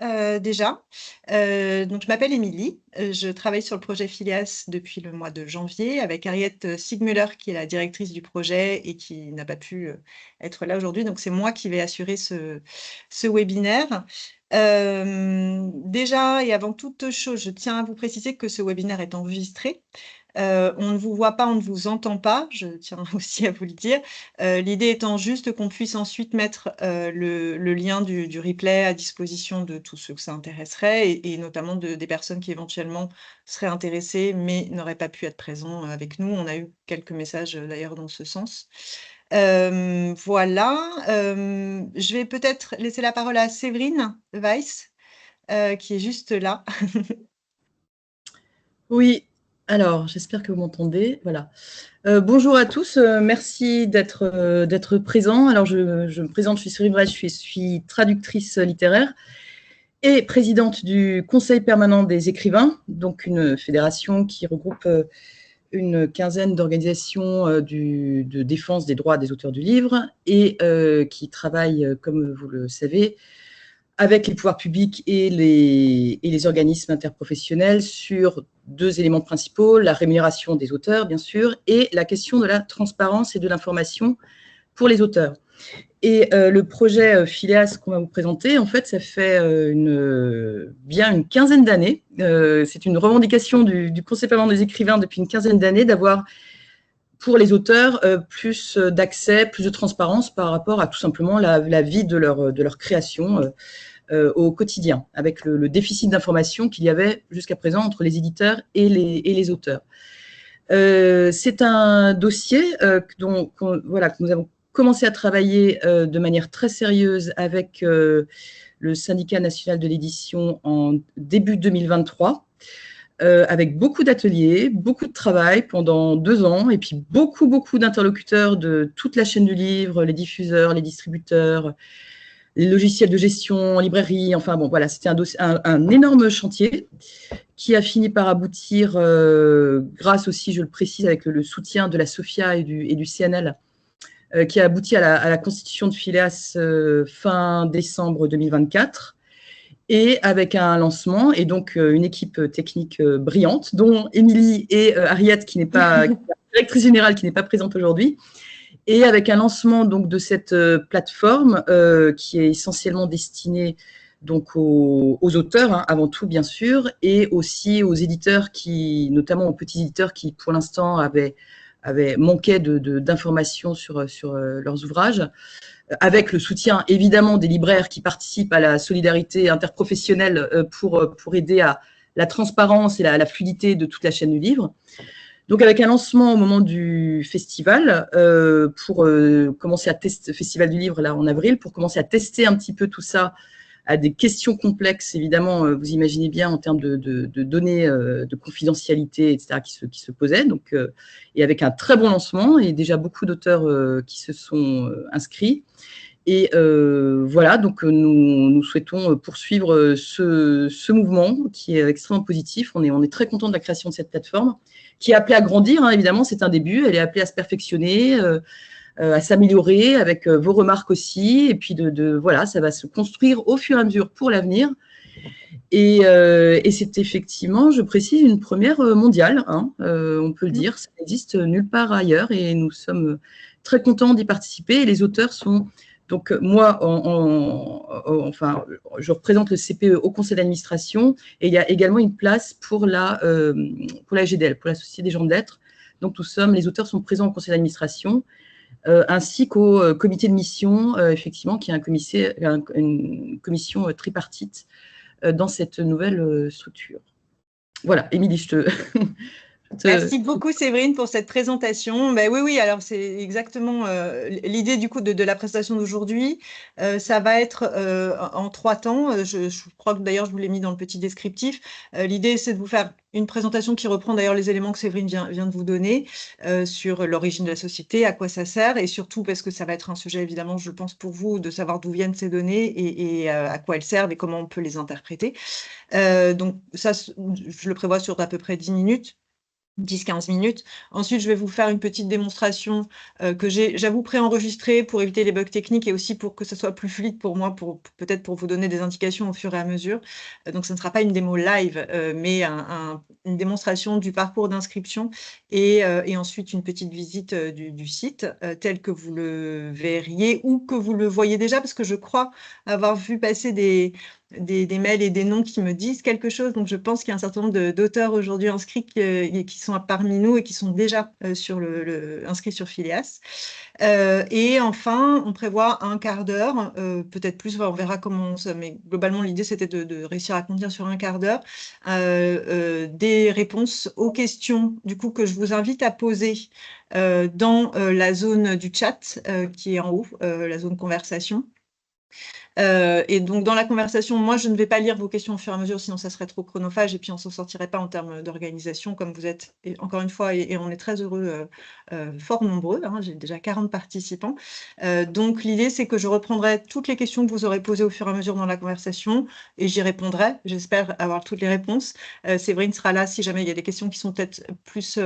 déjà. Donc je m'appelle Émilie, je travaille sur le projet Phileas depuis le mois de janvier avec Harriet Sigmüller qui est la directrice du projet et qui n'a pas pu, être là aujourd'hui. Donc c'est moi qui vais assurer ce webinaire. Déjà et avant toute chose, je tiens à vous préciser que ce webinaire est enregistré. On ne vous voit pas, on ne vous entend pas, je tiens aussi à vous le dire. L'idée étant juste qu'on puisse ensuite mettre, le lien du replay à disposition de tous ceux que ça intéresserait et notamment des personnes qui éventuellement seraient intéressées, mais n'auraient pas pu être présents, avec nous. On a eu quelques messages, d'ailleurs dans ce sens. Voilà, je vais peut-être laisser la parole à Séverine Weiss, qui est juste là. Oui, alors j'espère que vous m'entendez. Voilà. Bonjour à tous, merci d'être présents. Alors je me présente, je suis Séverine Weiss, je suis traductrice littéraire et présidente du Conseil permanent des écrivains, donc une fédération qui regroupe une quinzaine d'organisations de défense des droits des auteurs du livre et qui travaille, comme vous le savez, avec les pouvoirs publics et les organismes interprofessionnels sur deux éléments principaux, la rémunération des auteurs, bien sûr, et la question de la transparence et de l'information pour les auteurs. Et le projet Phileas qu'on va vous présenter, en fait, ça fait bien une quinzaine d'années. C'est une revendication du Conseil permanent des écrivains depuis une quinzaine d'années d'avoir pour les auteurs plus d'accès, plus de transparence par rapport à tout simplement la vie de leur création au quotidien, avec le déficit d'information qu'il y avait jusqu'à présent entre les éditeurs et les auteurs. C'est un dossier que nous avons commencé à travailler de manière très sérieuse avec le syndicat national de l'édition en début 2023, avec beaucoup d'ateliers, beaucoup de travail pendant 2 ans, et puis beaucoup d'interlocuteurs de toute la chaîne du livre, les diffuseurs, les distributeurs, les logiciels de gestion, librairie, enfin bon, voilà, c'était un énorme chantier qui a fini par aboutir, grâce aussi, je le précise, avec le soutien de la SOFIA et du CNL, qui a abouti à la constitution de Phileas fin décembre 2024, et avec un lancement, et donc une équipe technique brillante, dont Émilie et Harriet, qui n'est pas directrice générale, qui n'est pas présente aujourd'hui, et avec un lancement donc de cette plateforme qui est essentiellement destinée donc aux auteurs, hein, avant tout bien sûr, et aussi aux éditeurs notamment aux petits éditeurs qui pour l'instant avaient manqué d'informations sur leurs ouvrages, avec le soutien évidemment des libraires qui participent à la solidarité interprofessionnelle pour aider à la transparence et la fluidité de toute la chaîne du livre. Donc avec un lancement au moment du festival, pour commencer à tester, festival du livre là en avril, pour commencer à tester un petit peu tout ça à des questions complexes, évidemment, vous imaginez bien en termes de données, de confidentialité, etc., qui se posaient. Donc, et avec un très bon lancement et déjà beaucoup d'auteurs qui se sont inscrits. Et voilà, donc nous souhaitons poursuivre ce mouvement qui est extrêmement positif. On est très content de la création de cette plateforme, qui est appelée à grandir, hein, évidemment, c'est un début. Elle est appelée à se perfectionner, à s'améliorer avec vos remarques aussi. Et puis, voilà, ça va se construire au fur et à mesure pour l'avenir. Et c'est effectivement, je précise, une première mondiale, hein, on peut le dire. Ça n'existe nulle part ailleurs et nous sommes très contents d'y participer. Et les auteurs sont... Donc, moi, enfin, je représente le CPE au conseil d'administration et il y a également une place pour la GDL, pour la Société des gens de lettres. Donc, les auteurs sont présents au conseil d'administration, ainsi qu'au comité de mission, effectivement, qui est une commission tripartite dans cette nouvelle structure. Voilà, Émilie, je te... Merci beaucoup Séverine pour cette présentation. Ben oui, alors c'est exactement l'idée du coup de la présentation d'aujourd'hui. Ça va être en 3 temps. Je crois que d'ailleurs je vous l'ai mis dans le petit descriptif. L'idée c'est de vous faire une présentation qui reprend d'ailleurs les éléments que Séverine vient de vous donner sur l'origine de la société, à quoi ça sert et surtout parce que ça va être un sujet évidemment je pense pour vous de savoir d'où viennent ces données et à quoi elles servent et comment on peut les interpréter. Donc ça je le prévois sur à peu près 10 minutes. 10-15 minutes. Ensuite, je vais vous faire une petite démonstration que j'avoue, préenregistrée pour éviter les bugs techniques et aussi pour que ce soit plus fluide pour moi, peut-être pour vous donner des indications au fur et à mesure. Donc, ce ne sera pas une démo live, mais une démonstration du parcours d'inscription et ensuite une petite visite du site tel que vous le verriez ou que vous le voyez déjà, parce que je crois avoir vu passer des mails et des noms qui me disent quelque chose. Donc, je pense qu'il y a un certain nombre d'auteurs aujourd'hui inscrits qui sont parmi nous et qui sont déjà inscrits sur Phileas. Et enfin, on prévoit un quart d'heure, peut-être plus, on verra comment mais globalement, l'idée, c'était de réussir à contenir sur un quart d'heure des réponses aux questions, du coup, que je vous invite à poser dans la zone du chat qui est en haut, la zone conversation. Et donc, dans la conversation, moi, je ne vais pas lire vos questions au fur et à mesure, sinon ça serait trop chronophage et puis on ne s'en sortirait pas en termes d'organisation, comme vous êtes, et encore une fois, et on est très heureux, fort nombreux, hein, j'ai déjà 40 participants. Donc, l'idée, c'est que je reprendrai toutes les questions que vous aurez posées au fur et à mesure dans la conversation et j'y répondrai. J'espère avoir toutes les réponses. Séverine sera là si jamais il y a des questions qui sont peut-être plus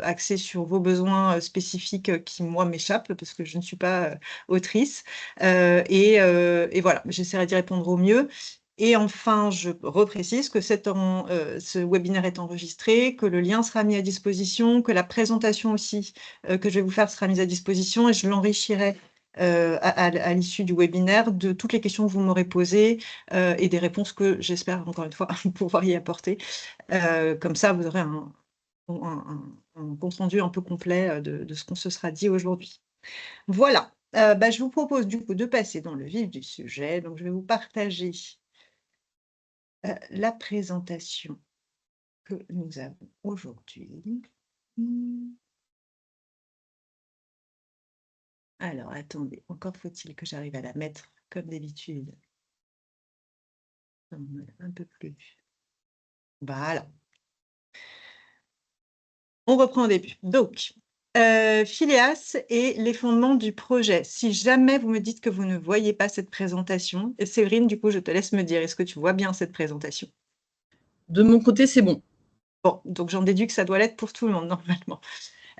axées sur vos besoins spécifiques qui, moi, m'échappent parce que je ne suis pas autrice. Et voilà, j'essaierai d'y répondre au mieux. Et enfin, je reprécise que ce webinaire est enregistré, que le lien sera mis à disposition, que la présentation aussi que je vais vous faire sera mise à disposition et je l'enrichirai à l'issue du webinaire de toutes les questions que vous m'aurez posées et des réponses que j'espère, encore une fois, pouvoir y apporter. Comme ça, vous aurez un compte-rendu un peu complet de ce qu'on se sera dit aujourd'hui. Voilà. Je vous propose du coup de passer dans le vif du sujet. Donc, je vais vous partager la présentation que nous avons aujourd'hui. Alors, attendez, encore faut-il que j'arrive à la mettre, comme d'habitude, un peu plus. Voilà. On reprend au début. Donc, Phileas et les fondements du projet. Si jamais vous me dites que vous ne voyez pas cette présentation, Séverine, du coup, je te laisse me dire, est-ce que tu vois bien cette présentation? De mon côté, c'est bon. Bon, donc j'en déduis que ça doit l'être pour tout le monde, normalement.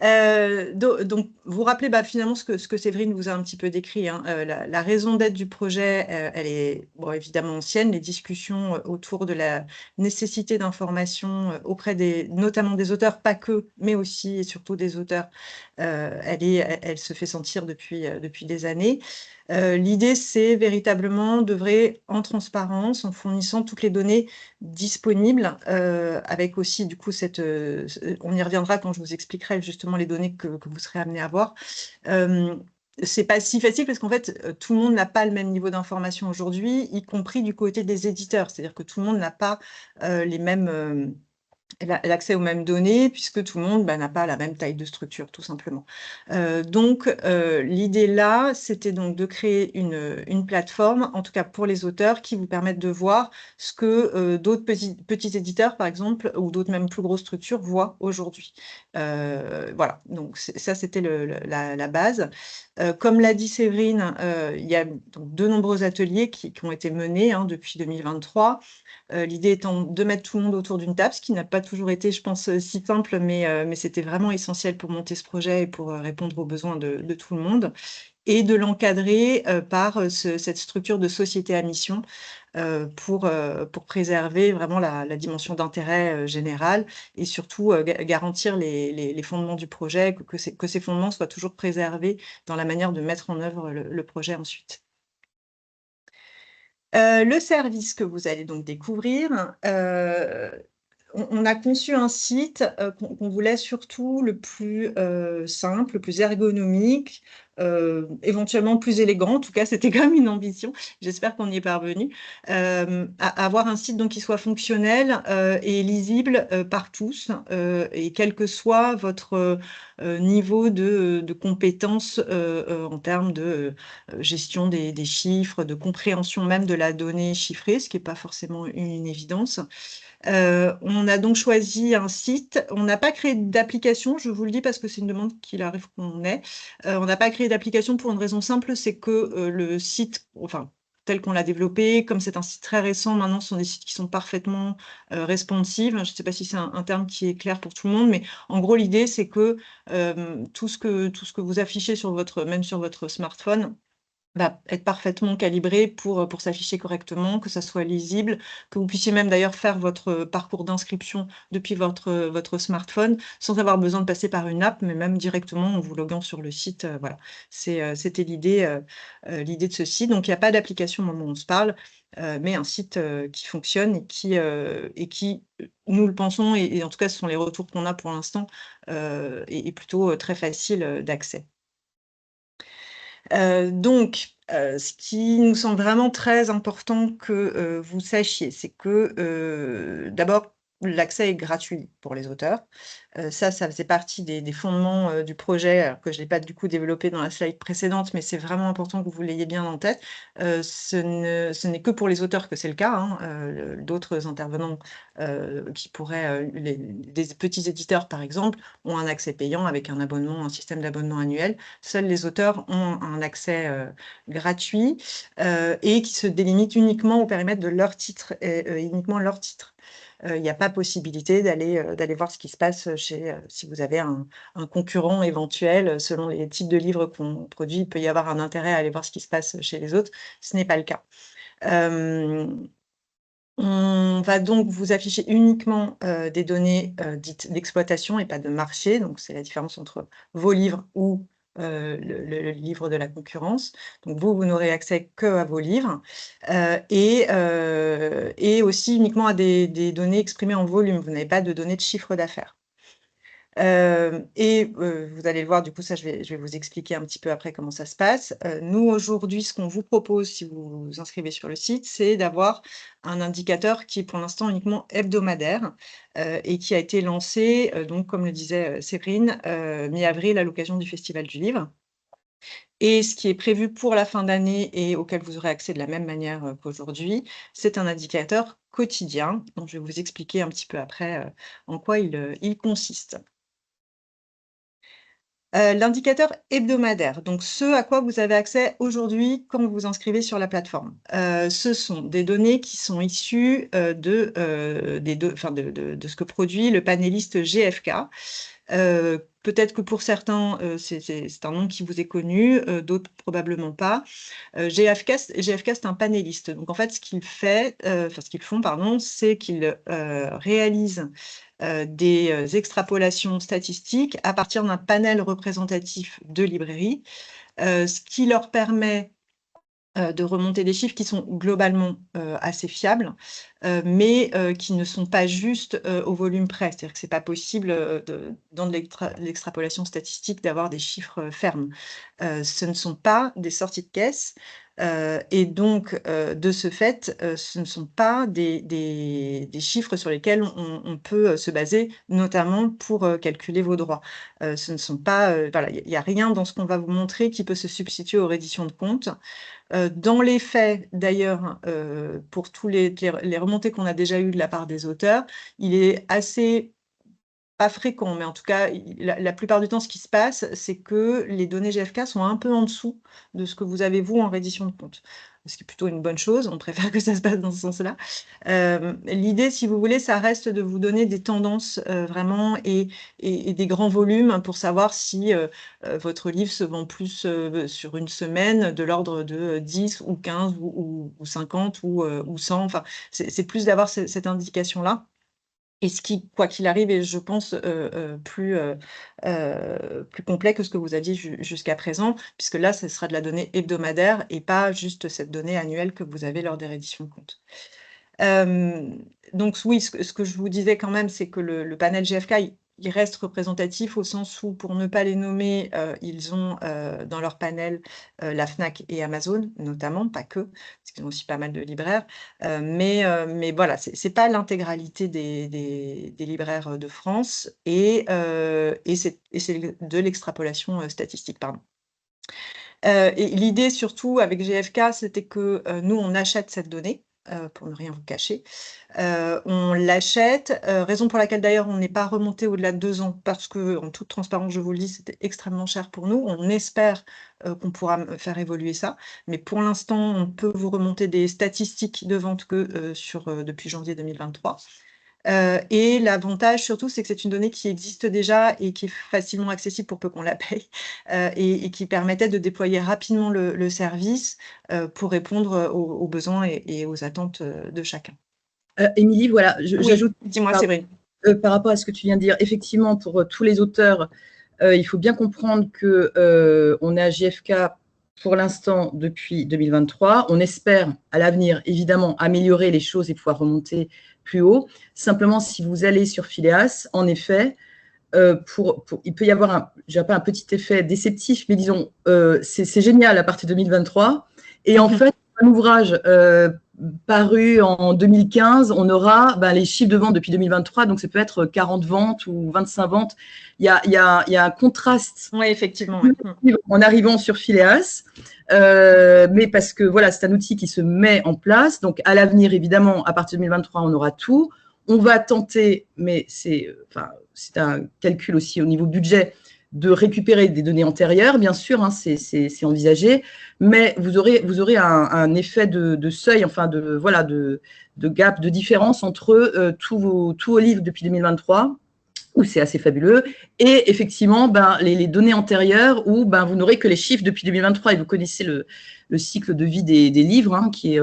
Donc, vous vous rappelez finalement ce que Séverine vous a un petit peu décrit. Hein, la raison d'être du projet, elle est évidemment ancienne. Les discussions autour de la nécessité d'information auprès notamment des auteurs, pas que, mais aussi et surtout des auteurs, elle se fait sentir depuis des années. L'idée, c'est véritablement d'œuvrer en transparence, en fournissant toutes les données disponibles, avec aussi, du coup, on y reviendra quand je vous expliquerai justement les données que vous serez amenés à voir. C'est pas si facile parce qu'en fait, tout le monde n'a pas le même niveau d'information aujourd'hui, y compris du côté des éditeurs. C'est-à-dire que tout le monde n'a pas les mêmes l'accès aux mêmes données, puisque tout le monde n'a pas la même taille de structure, tout simplement. Donc, l'idée là, c'était donc de créer une plateforme, en tout cas pour les auteurs, qui vous permettent de voir ce que d'autres petits éditeurs, par exemple, ou d'autres même plus grosses structures voient aujourd'hui. Voilà, donc ça, c'était la base. Comme l'a dit Séverine, il y a donc de nombreux ateliers qui ont été menés depuis 2023. L'idée étant de mettre tout le monde autour d'une table, ce qui n'a pas toujours été, je pense, si simple, mais c'était vraiment essentiel pour monter ce projet et pour répondre aux besoins de tout le monde, et de l'encadrer par cette structure de société à mission pour préserver vraiment la dimension d'intérêt général et surtout garantir les fondements du projet, que ces fondements soient toujours préservés dans la manière de mettre en œuvre le projet ensuite. Le service que vous allez donc découvrir, on a conçu un site qu'on voulait surtout le plus simple, le plus ergonomique, éventuellement plus élégant. En tout cas, c'était quand même une ambition. J'espère qu'on y est parvenu. Avoir un site donc, qui soit fonctionnel et lisible par tous, et quel que soit votre niveau de compétences en termes de gestion des chiffres, de compréhension même de la donnée chiffrée, ce qui n'est pas forcément une évidence. On a donc choisi un site. On n'a pas créé d'application, je vous le dis parce que c'est une demande qu'il arrive qu'on ait. On n'a pas créé d'application pour une raison simple, c'est que le site, enfin, tel qu'on l'a développé. Comme c'est un site très récent, maintenant, ce sont des sites qui sont parfaitement responsive. Je ne sais pas si c'est un terme qui est clair pour tout le monde, mais en gros, l'idée, c'est que tout ce que vous affichez même sur votre smartphone, va être parfaitement calibré pour s'afficher correctement, que ça soit lisible, que vous puissiez même d'ailleurs faire votre parcours d'inscription depuis votre smartphone, sans avoir besoin de passer par une app, mais même directement en vous loguant sur le site, voilà. C'était l'idée de ce site. Donc il n'y a pas d'application au moment où on se parle, mais un site, qui fonctionne et qui, nous le pensons et en tout cas ce sont les retours qu'on a pour l'instant, est plutôt, très facile, d'accès. Ce qui nous semble vraiment très important que, vous sachiez, c'est que, d'abord, l'accès est gratuit pour les auteurs. Ça faisait partie des fondements, du projet, alors que je l'ai pas du coup développé dans la slide précédente, mais c'est vraiment important que vous l'ayez bien en tête. Ce n'est que pour les auteurs que c'est le cas, hein, d'autres intervenants, qui pourraient, des petits éditeurs par exemple, ont un accès payant avec un abonnement, un système d'abonnement annuel. Seuls les auteurs ont un accès gratuit et qui se délimite uniquement au périmètre de leur titre et uniquement leur titre. Il n'y a pas possibilité d'aller voir ce qui se passe chez, si vous avez un concurrent éventuel, selon les types de livres qu'on produit, il peut y avoir un intérêt à aller voir ce qui se passe chez les autres. Ce n'est pas le cas. On va donc vous afficher uniquement des données dites d'exploitation et pas de marché. Donc, c'est la différence entre vos livres ou le livre de la concurrence. Donc, vous n'aurez accès qu'à vos livres et aussi uniquement à des données exprimées en volume. Vous n'avez pas de données de chiffre d'affaires. Vous allez le voir, du coup, ça, je vais vous expliquer un petit peu après comment ça se passe. Nous, aujourd'hui, ce qu'on vous propose, si vous vous inscrivez sur le site, c'est d'avoir un indicateur qui est pour l'instant uniquement hebdomadaire et qui a été lancé, donc, comme le disait Séverine, mi-avril à l'occasion du Festival du Livre. Et ce qui est prévu pour la fin d'année et auquel vous aurez accès de la même manière qu'aujourd'hui, c'est un indicateur quotidien, dont je vais vous expliquer un petit peu après en quoi il consiste. L'indicateur hebdomadaire, donc ce à quoi vous avez accès aujourd'hui quand vous vous inscrivez sur la plateforme. Ce sont des données qui sont issues, de ce que produit le panéliste GfK. Peut-être que pour certains, c'est un nom qui vous est connu, d'autres probablement pas. GfK, c'est un panéliste. Donc en fait, ce qu'ils font, pardon, c'est qu'ils réalisent des extrapolations statistiques à partir d'un panel représentatif de librairies, ce qui leur permet de remonter des chiffres qui sont globalement assez fiables, mais qui ne sont pas juste au volume près. C'est-à-dire que c'est pas possible dans de l'extrapolation statistique d'avoir des chiffres fermes. Ce ne sont pas des sorties de caisse et donc de ce fait, ce ne sont pas des chiffres sur lesquels on peut se baser, notamment pour calculer vos droits. Ce ne sont pas, voilà, il n'y a rien dans ce qu'on va vous montrer qui peut se substituer aux redditions de comptes. Dans les faits, d'ailleurs, pour tous les remontées qu'on a déjà eues de la part des auteurs, il est assez pas fréquent, mais en tout cas, la plupart du temps, ce qui se passe, c'est que les données GfK sont un peu en dessous de ce que vous avez, vous, en reddition de compte. Ce qui est plutôt une bonne chose, on préfère que ça se passe dans ce sens-là. L'idée, si vous voulez, ça reste de vous donner des tendances vraiment et des grands volumes pour savoir si votre livre se vend plus sur une semaine de l'ordre de 10 ou 15 ou 50 ou 100. Enfin, c'est plus d'avoir cette indication-là. Et ce qui, quoi qu'il arrive, est, je pense, plus complet que ce que vous aviez jusqu'à présent, puisque là, ce sera de la donnée hebdomadaire et pas juste cette donnée annuelle que vous avez lors des redditions de comptes. Donc oui, ce que je vous disais quand même, c'est que le panel GfK, il reste représentatif au sens où, pour ne pas les nommer, ils ont dans leur panel la Fnac et Amazon, notamment, pas que, parce qu'ils ont aussi pas mal de libraires. Mais voilà, c'est pas l'intégralité des libraires de France et c'est de l'extrapolation statistique, pardon. Et l'idée surtout avec GfK, c'était que nous, on achète cette donnée. pour ne rien vous cacher. On l'achète, raison pour laquelle d'ailleurs on n'est pas remonté au-delà de 2 ans parce que, en toute transparence, je vous le dis, c'était extrêmement cher pour nous. On espère, qu'on pourra faire évoluer ça, mais pour l'instant, on peut vous remonter des statistiques de vente que, depuis janvier 2023. Et l'avantage surtout, c'est que c'est une donnée qui existe déjà et qui est facilement accessible pour peu qu'on la paye, et qui permettait de déployer rapidement le service, pour répondre, aux besoins et aux attentes, de chacun. Émilie, voilà, Oui, j'ajoute dis-moi Séverine. par rapport à ce que tu viens de dire, effectivement, pour tous les auteurs, il faut bien comprendre que on est à JFK pour l'instant depuis 2023. On espère à l'avenir, évidemment, améliorer les choses et pouvoir remonter plus haut. Simplement, si vous allez sur Phileas, en effet, il peut y avoir je dirais pas un petit effet déceptif, mais disons, c'est génial à partir de 2023. Et en fait, un ouvrage paru en 2015, on aura les chiffres de vente depuis 2023, donc ça peut être 40 ventes ou 25 ventes. Il y a un contraste. Oui, effectivement. Ouais. En arrivant sur Phileas, mais parce que voilà, c'est un outil qui se met en place. Donc à l'avenir, évidemment, à partir de 2023, on aura tout. On va tenter, mais c'est un calcul aussi au niveau budget, de récupérer des données antérieures, bien sûr, hein, c'est envisagé, mais vous aurez un effet de seuil, enfin de gap, de différence entre tous vos livres depuis 2023, où c'est assez fabuleux, et effectivement les données antérieures où vous n'aurez que les chiffres depuis 2023, et vous connaissez le cycle de vie des livres, hein, qui est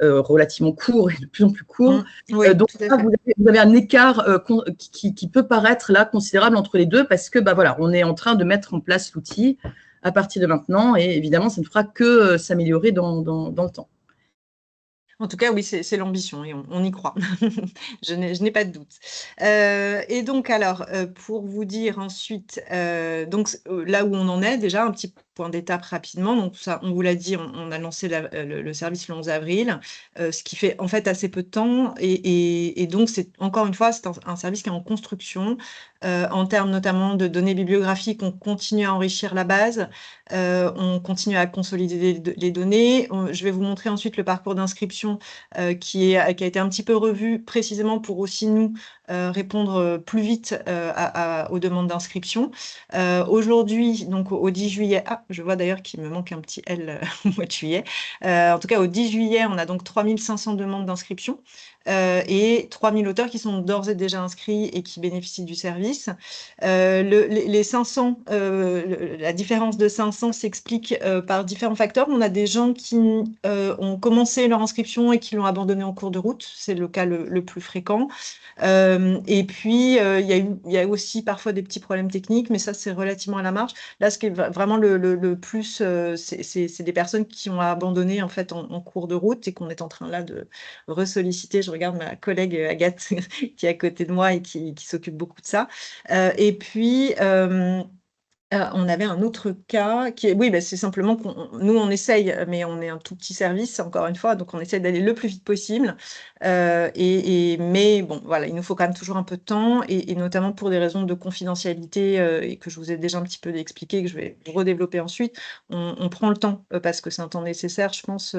relativement court et de plus en plus court. Oui, donc là, vous avez un écart qui peut paraître là considérable entre les deux, parce que voilà, on est en train de mettre en place l'outil à partir de maintenant, et évidemment, ça ne fera que s'améliorer dans le temps. En tout cas, oui, c'est l'ambition et on y croit. Je n'ai pas de doute. Et donc alors, pour vous dire ensuite, donc là où on en est déjà, un petit point d'étape rapidement. Donc ça, on vous l'a dit, on a lancé le service le 11 avril, ce qui fait en fait assez peu de temps et donc c'est encore une fois, c'est un service qui est en construction, en termes notamment de données bibliographiques. On continue à enrichir la base, on continue à consolider les données. Je vais vous montrer ensuite le parcours d'inscription qui a été un petit peu revu précisément pour aussi nous répondre plus vite aux demandes d'inscription. Aujourd'hui, donc au 10 juillet, je vois d'ailleurs qu'il me manque un petit L au mois de juillet. En tout cas, au 10 juillet, on a donc 3500 demandes d'inscription et 3000 auteurs qui sont d'ores et déjà inscrits et qui bénéficient du service. Les 500, la différence de 500 s'explique par différents facteurs. On a des gens qui ont commencé leur inscription et qui l'ont abandonné en cours de route. C'est le cas le plus fréquent. Et puis, il y a aussi parfois des petits problèmes techniques, mais ça, c'est relativement à la marge. Là, ce qui est vraiment le plus, c'est des personnes qui ont abandonné en fait en cours de route et qu'on est en train là de ressolliciter. Je regarde ma collègue Agathe qui est à côté de moi et qui s'occupe beaucoup de ça. Et puis, on avait un autre cas qui est, oui, c'est simplement nous, on essaye, mais on est un tout petit service, encore une fois, donc on essaye d'aller le plus vite possible. Mais bon, voilà, il nous faut quand même toujours un peu de temps, et notamment pour des raisons de confidentialité, et que je vous ai déjà un petit peu expliqué, que je vais redévelopper ensuite. On prend le temps, parce que c'est un temps nécessaire, je pense,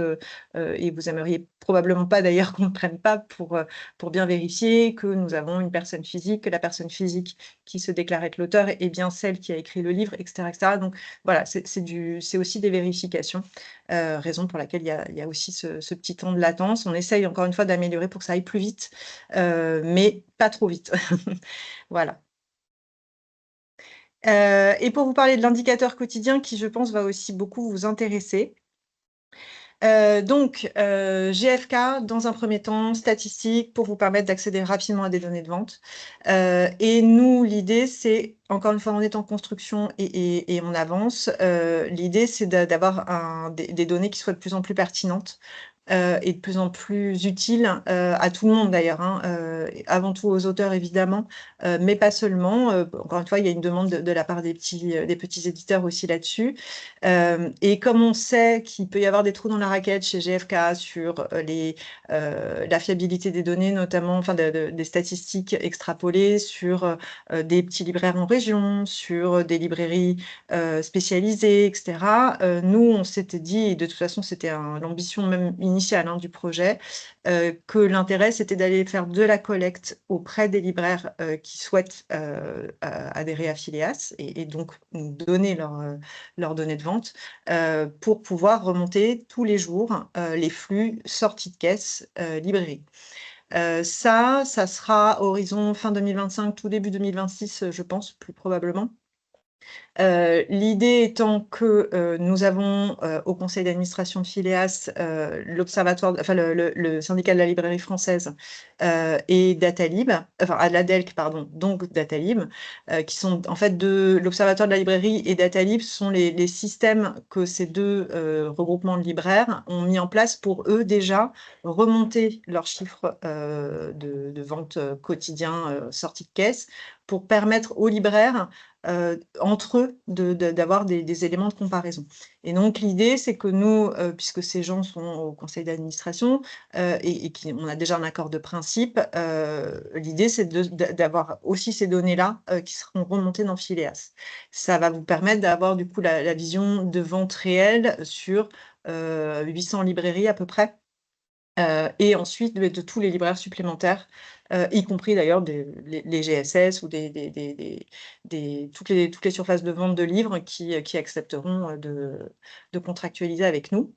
et vous aimeriez probablement pas d'ailleurs qu'on ne le prenne pas pour bien vérifier que nous avons une personne physique, que la personne physique qui se déclare être l'auteur est bien celle qui a écrit le livre, etc., etc. Donc voilà, c'est aussi des vérifications, raison pour laquelle il y a aussi ce petit temps de latence. On essaye encore une fois d'améliorer pour que ça aille plus vite, mais pas trop vite. Voilà. Et pour vous parler de l'indicateur quotidien qui, je pense, va aussi beaucoup vous intéresser. Donc, GFK, dans un premier temps, statistiques pour vous permettre d'accéder rapidement à des données de vente. Et nous, l'idée, c'est, encore une fois, on est en construction et on avance. L'idée, c'est d'avoir des données qui soient de plus en plus pertinentes et de plus en plus utiles à tout le monde d'ailleurs, hein, avant tout aux auteurs évidemment, mais pas seulement. Encore une fois, il y a une demande de la part des petits éditeurs aussi là-dessus. Et comme on sait qu'il peut y avoir des trous dans la raquette chez GFK sur la fiabilité des données, notamment enfin, des statistiques extrapolées sur des petits libraires en région, sur des librairies spécialisées, etc. Nous, on s'était dit, et de toute façon, c'était l'ambition même initiale initial du projet, que l'intérêt, c'était d'aller faire de la collecte auprès des libraires qui souhaitent adhérer à Phileas et donc nous donner leurs données de vente pour pouvoir remonter tous les jours les flux sortis de caisse librairie. Ça sera horizon fin 2025, tout début 2026, je pense, plus probablement. L'idée étant que nous avons au conseil d'administration de Phileas l'observatoire, enfin le syndicat de la librairie française et Datalib, enfin à l'ADELC, pardon, donc Datalib, qui sont en fait l'observatoire de la librairie et Datalib sont les systèmes que ces deux regroupements de libraires ont mis en place pour eux déjà remonter leurs chiffres de vente quotidien sortie de caisse pour permettre aux libraires entre eux d'avoir des éléments de comparaison. Et donc l'idée, c'est que nous, puisque ces gens sont au conseil d'administration et on a déjà un accord de principe, l'idée, c'est d'avoir aussi ces données-là qui seront remontées dans Phileas. Ça va vous permettre d'avoir du coup la vision de vente réelle sur 800 librairies à peu près. Et ensuite de tous les libraires supplémentaires, y compris d'ailleurs les GSS ou toutes les surfaces de vente de livres qui accepteront de contractualiser avec nous.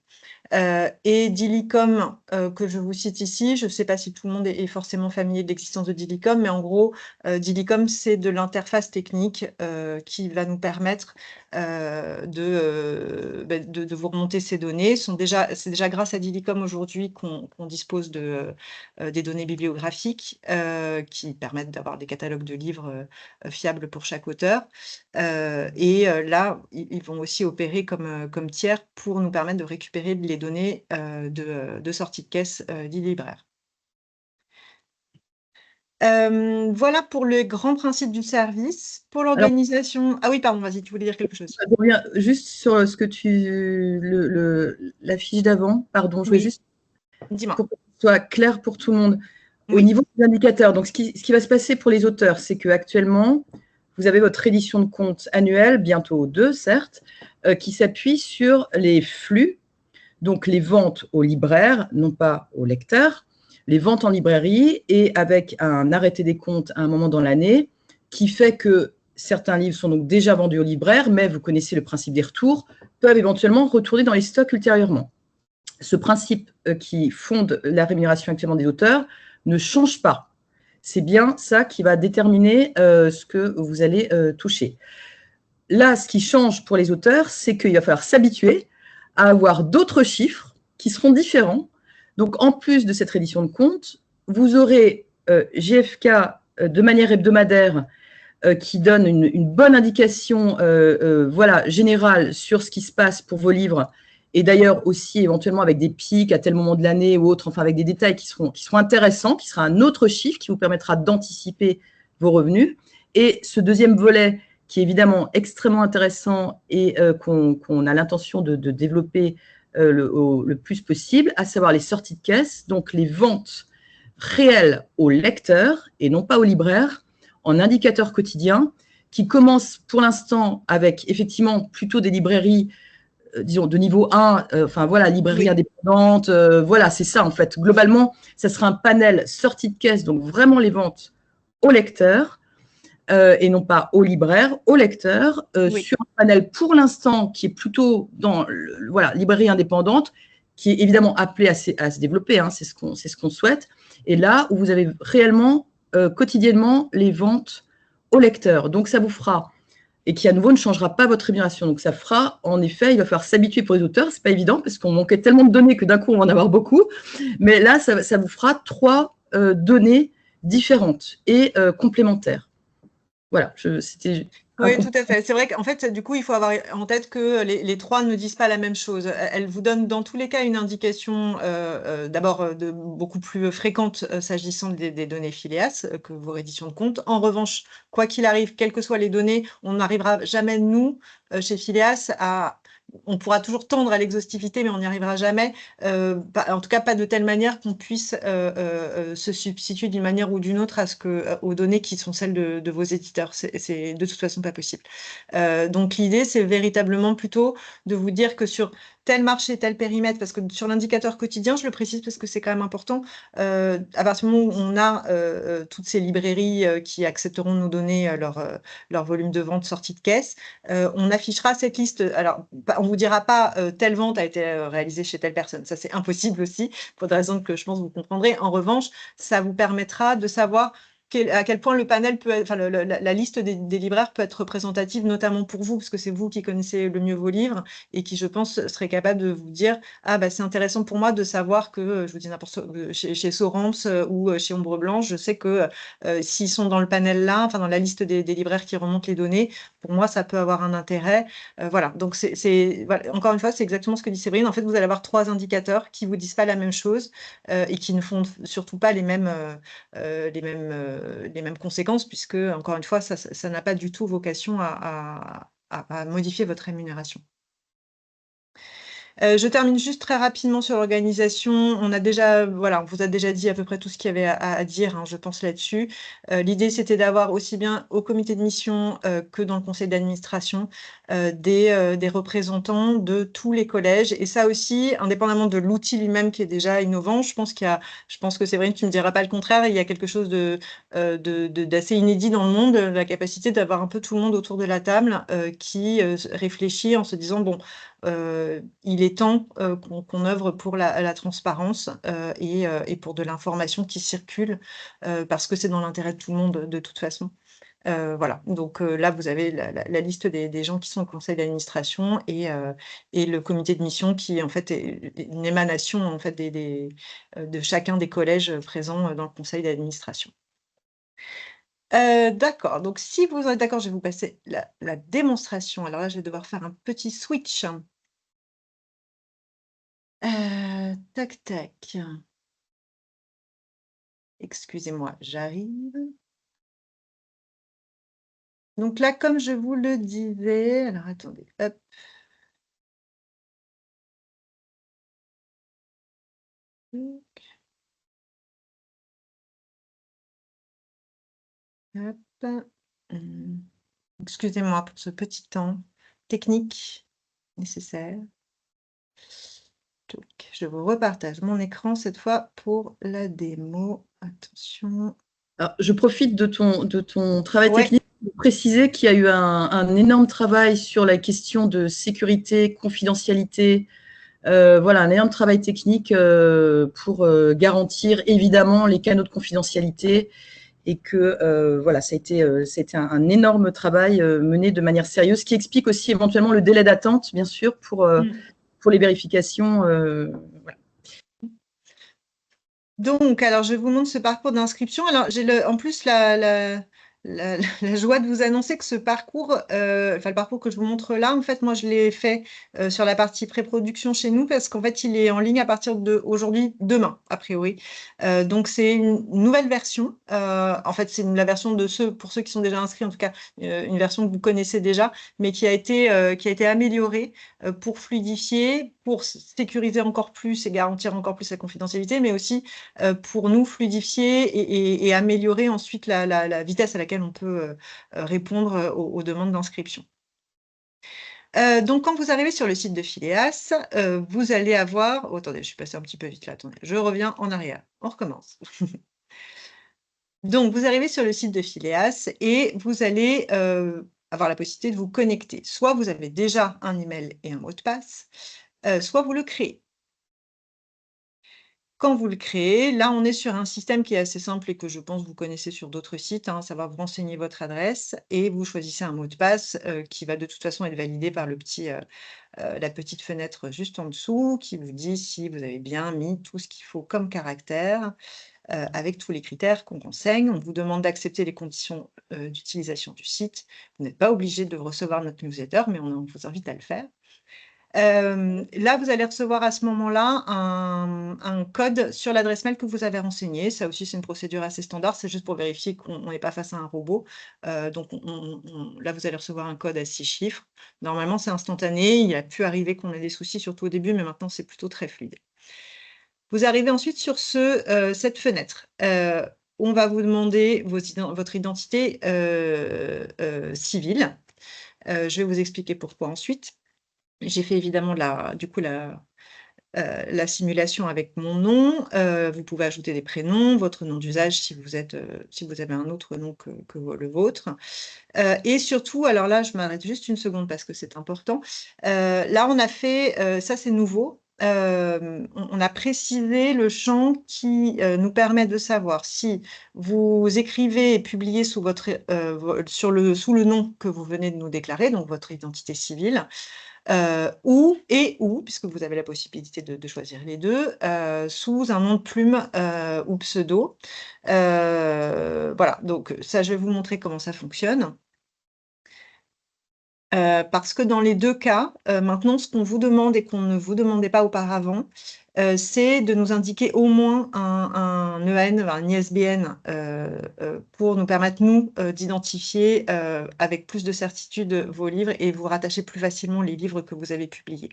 Et Dilicom, que je vous cite ici, je ne sais pas si tout le monde est forcément familier de l'existence de Dilicom, mais en gros, Dilicom, c'est de l'interface technique qui va nous permettre de vous remonter ces données. C'est déjà grâce à Dilicom aujourd'hui qu'on dispose des données bibliographiques qui permettent d'avoir des catalogues de livres fiables pour chaque auteur. Et là, ils vont aussi opérer comme tiers pour nous permettre de récupérer les données de sortie de caisse des libraires. Voilà pour les grands principes du service. Pour l'organisation... Ah oui, pardon, vas-y, tu voulais dire quelque chose. Je reviens juste sur ce que la fiche d'avant, pardon, je voulais juste pour que ce soit clair pour tout le monde. Au niveau des indicateurs, donc ce qui va se passer pour les auteurs, c'est qu'actuellement, vous avez votre édition de compte annuelle, bientôt 2, certes, qui s'appuie sur les flux, donc les ventes aux libraires, non pas aux lecteurs, les ventes en librairie, et avec un arrêté des comptes à un moment dans l'année, qui fait que certains livres sont donc déjà vendus aux libraires, mais vous connaissez le principe des retours, peuvent éventuellement retourner dans les stocks ultérieurement. Ce principe qui fonde la rémunération actuellement des auteurs ne change pas. C'est bien ça qui va déterminer ce que vous allez toucher. Là, ce qui change pour les auteurs, c'est qu'il va falloir s'habituer à avoir d'autres chiffres qui seront différents. Donc, en plus de cette reddition de compte, vous aurez GFK de manière hebdomadaire qui donne une bonne indication générale sur ce qui se passe pour vos livres, et d'ailleurs aussi éventuellement avec des pics à tel moment de l'année ou autre, enfin avec des détails qui seront intéressants, qui sera un autre chiffre qui vous permettra d'anticiper vos revenus. Et ce deuxième volet, qui est évidemment extrêmement intéressant et qu'on a l'intention de développer le plus possible, à savoir les sorties de caisse, donc les ventes réelles aux lecteurs et non pas aux libraires, en indicateur quotidien, qui commence pour l'instant avec effectivement plutôt des librairies, disons, de niveau 1, librairie indépendante, c'est ça en fait. Globalement, ça sera un panel sortie de caisse, donc vraiment les ventes aux lecteurs, et non pas aux libraires, aux lecteurs, sur un panel pour l'instant qui est plutôt dans librairie indépendante, qui est évidemment appelé à se développer, c'est ce qu'on souhaite, et là où vous avez réellement quotidiennement les ventes aux lecteurs. Donc ça vous fera, et qui à nouveau ne changera pas votre rémunération, donc ça fera, en effet, il va falloir s'habituer pour les auteurs, c'est pas évident, parce qu'on manquait tellement de données que d'un coup on va en avoir beaucoup, mais là ça vous fera 3 données différentes et complémentaires. Voilà, c'était... Oui, tout à fait. C'est vrai qu'en fait, du coup, il faut avoir en tête que les 3 ne disent pas la même chose. Elles vous donnent dans tous les cas une indication, d'abord beaucoup plus fréquente s'agissant des données Phileas que vos redditions de compte. En revanche, quoi qu'il arrive, quelles que soient les données, on n'arrivera jamais, nous, chez Phileas, on pourra toujours tendre à l'exhaustivité, mais on n'y arrivera jamais, en tout cas pas de telle manière qu'on puisse se substituer d'une manière ou d'une autre aux données qui sont celles de vos éditeurs. C'est de toute façon pas possible. Donc l'idée, c'est véritablement plutôt de vous dire que sur tel marché, tel périmètre, parce que sur l'indicateur quotidien, je le précise parce que c'est quand même important, à partir du moment où on a toutes ces librairies qui accepteront de nous donner leur volume de vente sortie de caisse, on affichera cette liste. Alors, on ne vous dira pas telle vente a été réalisée chez telle personne, ça c'est impossible aussi, pour des raisons que je pense vous comprendrez. En revanche, ça vous permettra de savoir à quel point le panel peut être, enfin, la liste des libraires peut être représentative, notamment pour vous, parce que c'est vous qui connaissez le mieux vos livres et qui, je pense, serait capable de vous dire ah bah c'est intéressant pour moi de savoir que, je vous dis n'importe quoi, chez Sorams ou chez Ombre Blanche, je sais que s'ils sont dans le panel là, enfin dans la liste des libraires qui remontent les données, pour moi ça peut avoir un intérêt. Voilà, donc voilà, encore une fois, c'est exactement ce que dit Séverine. En fait, vous allez avoir 3 indicateurs qui vous disent pas la même chose et qui ne font surtout pas les mêmes conséquences, puisque, encore une fois, ça n'a pas du tout vocation à modifier votre rémunération. Je termine juste très rapidement sur l'organisation. Voilà, on vous a déjà dit à peu près tout ce qu'il y avait à dire, hein, je pense là-dessus. L'idée, c'était d'avoir aussi bien au comité de mission que dans le conseil d'administration des représentants de tous les collèges. Et ça aussi, indépendamment de l'outil lui-même qui est déjà innovant, je pense que Séverine, tu ne me diras pas le contraire, il y a quelque chose d'assez inédit dans le monde, la capacité d'avoir un peu tout le monde autour de la table qui réfléchit en se disant, bon, il est temps qu'on œuvre pour la transparence et pour de l'information qui circule, parce que c'est dans l'intérêt de tout le monde de toute façon. Voilà, donc là, vous avez la liste des gens qui sont au conseil d'administration et le comité de mission qui, en fait, est une émanation en fait, de chacun des collèges présents dans le conseil d'administration. D'accord, donc si vous êtes d'accord, je vais vous passer la démonstration. Alors là, je vais devoir faire un petit switch. Tac, tac. Excusez-moi, j'arrive. Donc là, comme je vous le disais, alors attendez, hop. Hop. Excusez-moi pour ce petit temps technique nécessaire. Donc, je vous repartage mon écran cette fois pour la démo. Attention. Alors, je profite de ton travail Ouais. technique pour préciser qu'il y a eu un énorme travail sur la question de sécurité, confidentialité. Voilà, un énorme travail technique pour garantir évidemment les canaux de confidentialité et que voilà, c'était un énorme travail mené de manière sérieuse, qui explique aussi éventuellement le délai d'attente, bien sûr, pour les vérifications. Voilà. Donc, alors, je vous montre ce parcours d'inscription. Alors, j'ai en plus la joie de vous annoncer que ce parcours, enfin le parcours que je vous montre là, en fait, moi, je l'ai fait sur la partie pré-production chez nous parce qu'en fait, il est en ligne à partir d'aujourd'hui, demain, a priori. Donc, c'est une nouvelle version. En fait, c'est la version pour ceux qui sont déjà inscrits, en tout cas, une version que vous connaissez déjà, mais qui a été améliorée pour fluidifier, pour sécuriser encore plus et garantir encore plus la confidentialité, mais aussi pour nous fluidifier et améliorer ensuite la vitesse à laquelle on peut répondre aux demandes d'inscription. Donc, quand vous arrivez sur le site de Phileas, vous allez avoir... Oh, attendez, je suis passée un petit peu vite là, attendez, je reviens en arrière, on recommence. Donc, vous arrivez sur le site de Phileas et vous allez avoir la possibilité de vous connecter. Soit vous avez déjà un email et un mot de passe, soit vous le créez. Quand vous le créez, là, on est sur un système qui est assez simple et que je pense vous connaissez sur d'autres sites, hein. Ça va vous renseigner votre adresse et vous choisissez un mot de passe qui va de toute façon être validé par la petite fenêtre juste en dessous qui vous dit si vous avez bien mis tout ce qu'il faut comme caractère avec tous les critères qu'on renseigne. On vous demande d'accepter les conditions d'utilisation du site. Vous n'êtes pas obligé de recevoir notre newsletter, mais on vous invite à le faire. Là, vous allez recevoir à ce moment-là un code sur l'adresse mail que vous avez renseignée. Ça aussi, c'est une procédure assez standard. C'est juste pour vérifier qu'on n'est pas face à un robot. Donc là, vous allez recevoir un code à 6 chiffres. Normalement, c'est instantané. Il a pu arriver qu'on ait des soucis, surtout au début, mais maintenant, c'est plutôt très fluide. Vous arrivez ensuite sur cette fenêtre. On va vous demander votre identité civile. Je vais vous expliquer pourquoi ensuite. J'ai fait évidemment la simulation avec mon nom. Vous pouvez ajouter des prénoms, votre nom d'usage si vous avez un autre nom que le vôtre. Et surtout, alors là, je m'arrête juste une seconde parce que c'est important. Là, on a fait, ça c'est nouveau, on a précisé le champ qui nous permet de savoir si vous écrivez et publiez sous sous le nom que vous venez de nous déclarer, donc votre identité civile, ou, puisque vous avez la possibilité de choisir les deux, sous un nom de plume ou pseudo. Voilà, donc ça, je vais vous montrer comment ça fonctionne. Parce que dans les deux cas, maintenant, ce qu'on vous demande et qu'on ne vous demandait pas auparavant, c'est de nous indiquer au moins un EN, un ISBN, pour nous permettre, nous, d'identifier avec plus de certitude vos livres et vous rattacher plus facilement les livres que vous avez publiés.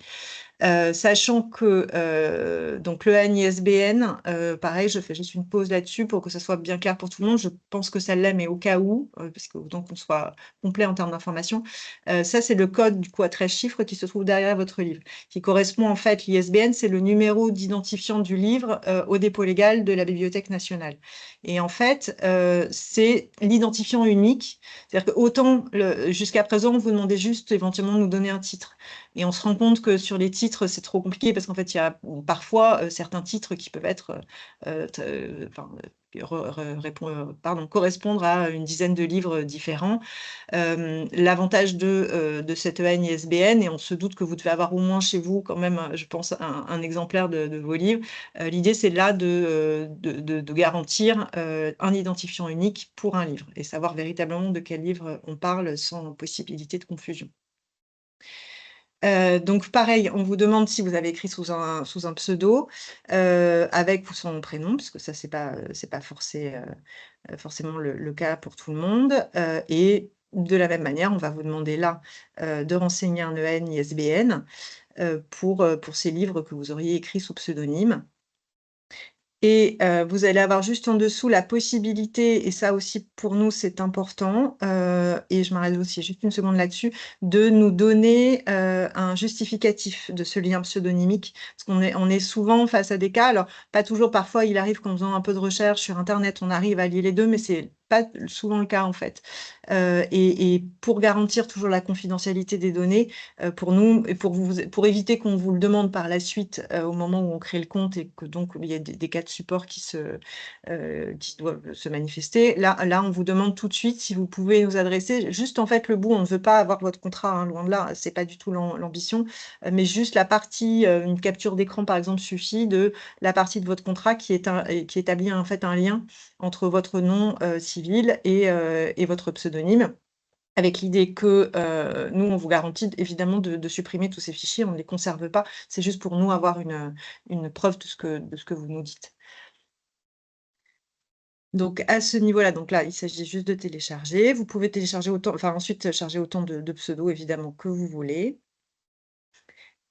Sachant que donc le NISBN, pareil, je fais juste une pause là-dessus pour que ça soit bien clair pour tout le monde. Je pense que ça l'est, mais au cas où, parce que autant qu'on soit complet en termes d'information, ça c'est le code du coup à 13 chiffres qui se trouve derrière votre livre, qui correspond en fait, l'ISBN, c'est le numéro d'identifiant du livre au dépôt légal de la Bibliothèque nationale. Et en fait, c'est l'identifiant unique, c'est-à-dire que autant jusqu'à présent, on vous demandait juste éventuellement de nous donner un titre. Et on se rend compte que sur les titres, c'est trop compliqué parce qu'en fait, il y a parfois certains titres qui peuvent être, correspondre à une dizaine de livres différents. L'avantage de cette EN-ISBN, et on se doute que vous devez avoir au moins chez vous quand même, je pense, un exemplaire de vos livres. L'idée, c'est là de garantir un identifiant unique pour un livre et savoir véritablement de quel livre on parle sans possibilité de confusion. Donc pareil, on vous demande si vous avez écrit sous un pseudo, avec ou sans nom, prénom, parce que ça c'est pas forcément le cas pour tout le monde, et de la même manière, on va vous demander là, de renseigner un EN ISBN, pour ces livres que vous auriez écrits sous pseudonyme. Et vous allez avoir juste en dessous la possibilité, et ça aussi pour nous c'est important, et je m'arrête aussi juste une seconde là-dessus, de nous donner un justificatif de ce lien pseudonymique. Parce on est souvent face à des cas, alors pas toujours, parfois il arrive qu'en faisant un peu de recherche sur Internet, on arrive à lier les deux, mais c'est pas souvent le cas en fait. Et pour garantir toujours la confidentialité des données, pour nous, et pour éviter qu'on vous le demande par la suite, au moment où on crée le compte et que donc il y a des cas de support qui doivent se manifester. Là, on vous demande tout de suite si vous pouvez nous adresser juste en fait le bout. On ne veut pas avoir votre contrat, hein, loin de là, c'est pas du tout l'ambition, mais juste la partie, une capture d'écran par exemple suffit de la partie de votre contrat qui établit en fait un lien entre votre nom civil et votre pseudonyme, avec l'idée que nous, on vous garantit évidemment de supprimer tous ces fichiers, on ne les conserve pas, c'est juste pour nous avoir une preuve de ce que vous nous dites. Donc à ce niveau-là, donc là, il s'agit juste de télécharger. Vous pouvez télécharger ensuite charger autant de pseudos évidemment que vous voulez.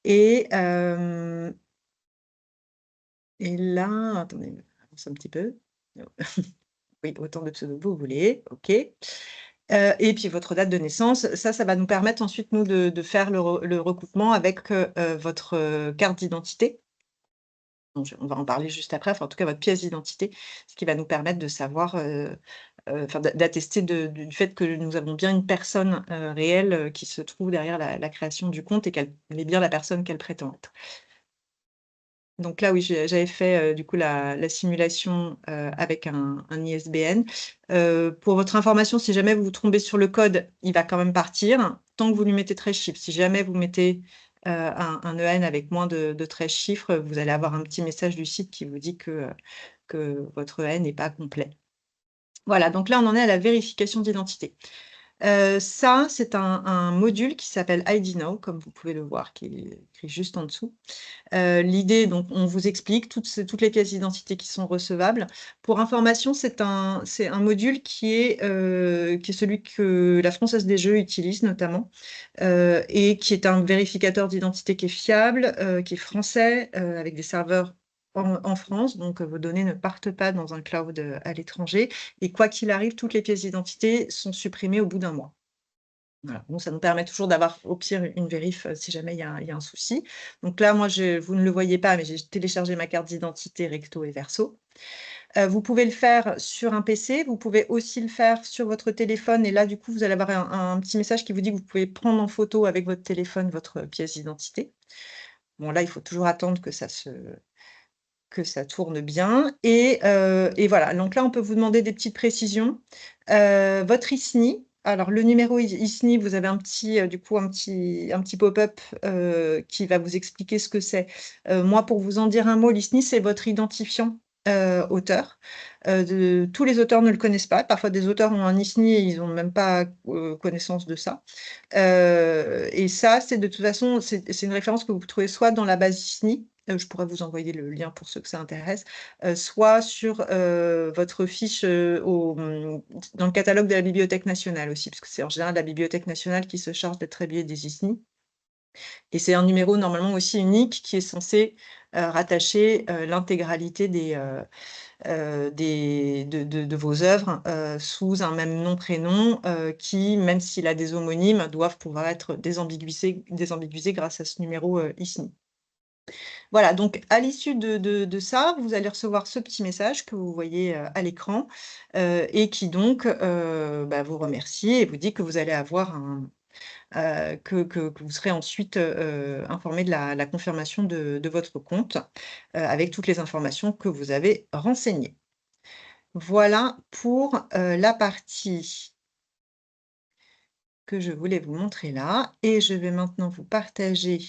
Et là, attendez, avance un petit peu. Oui, autant de pseudos que vous voulez, OK. Et puis votre date de naissance, ça va nous permettre ensuite, nous, de faire le recoupement avec votre carte d'identité. On va en parler juste après, enfin, en tout cas, votre pièce d'identité, ce qui va nous permettre de savoir, d'attester du fait que nous avons bien une personne réelle qui se trouve derrière la création du compte et qu'elle est bien la personne qu'elle prétend être. Donc là, oui, j'avais fait du coup la simulation avec un ISBN. Pour votre information, si jamais vous vous trompez sur le code, il va quand même partir, tant que vous lui mettez 13 chiffres. Si jamais vous mettez un EN avec moins de 13 chiffres, vous allez avoir un petit message du site qui vous dit que votre EN n'est pas complet. Voilà, donc là, on en est à la vérification d'identité. Ça, c'est un module qui s'appelle ID Now, comme vous pouvez le voir, qui est écrit juste en dessous. L'idée, donc, on vous explique toutes les pièces d'identité qui sont recevables. Pour information, c'est un module qui est celui que la Française des Jeux utilise notamment, et qui est un vérificateur d'identité qui est fiable, qui est français, avec des serveurs en France, donc vos données ne partent pas dans un cloud à l'étranger. Et quoi qu'il arrive, toutes les pièces d'identité sont supprimées au bout d'un mois. Voilà. Donc, ça nous permet toujours d'avoir au pire une vérif si jamais il y a un souci. Donc là, moi, vous ne le voyez pas, mais j'ai téléchargé ma carte d'identité recto et verso. Vous pouvez le faire sur un PC, vous pouvez aussi le faire sur votre téléphone et là, du coup, vous allez avoir un petit message qui vous dit que vous pouvez prendre en photo avec votre téléphone votre pièce d'identité. Bon, là, il faut toujours attendre que ça tourne bien et voilà. Donc là, on peut vous demander des petites précisions. Votre ISNI, alors le numéro ISNI, vous avez un petit pop-up qui va vous expliquer ce que c'est. Moi, pour vous en dire un mot, l'ISNI, c'est votre identifiant auteur. Tous les auteurs ne le connaissent pas. Parfois, des auteurs ont un ISNI et ils n'ont même pas connaissance de ça. Et ça, c'est de toute façon, c'est une référence que vous trouvez soit dans la base ISNI, je pourrais vous envoyer le lien pour ceux que ça intéresse, soit sur votre fiche dans le catalogue de la Bibliothèque nationale aussi, parce que c'est en général la Bibliothèque nationale qui se charge d'attribuer des ISNI. Et c'est un numéro normalement aussi unique qui est censé rattacher l'intégralité de vos œuvres sous un même nom, prénom, qui, même s'il a des homonymes, doivent pouvoir être désambiguisés grâce à ce numéro ISNI. Voilà, donc à l'issue de ça, vous allez recevoir ce petit message que vous voyez à l'écran et qui donc vous remercie et vous dit que vous allez avoir que vous serez ensuite informé de la confirmation de votre compte avec toutes les informations que vous avez renseignées. Voilà pour la partie que je voulais vous montrer là. Et je vais maintenant vous partager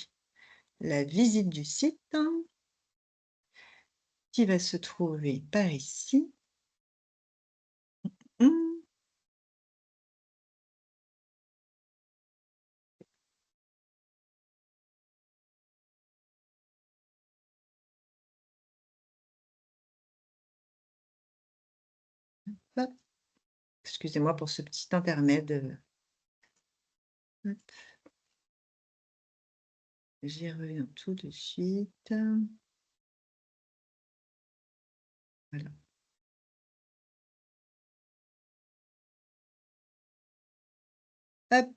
la visite du site qui va se trouver par ici. Hop. Excusez-moi pour ce petit intermède. Hop. J'y reviens tout de suite. Voilà. Hop.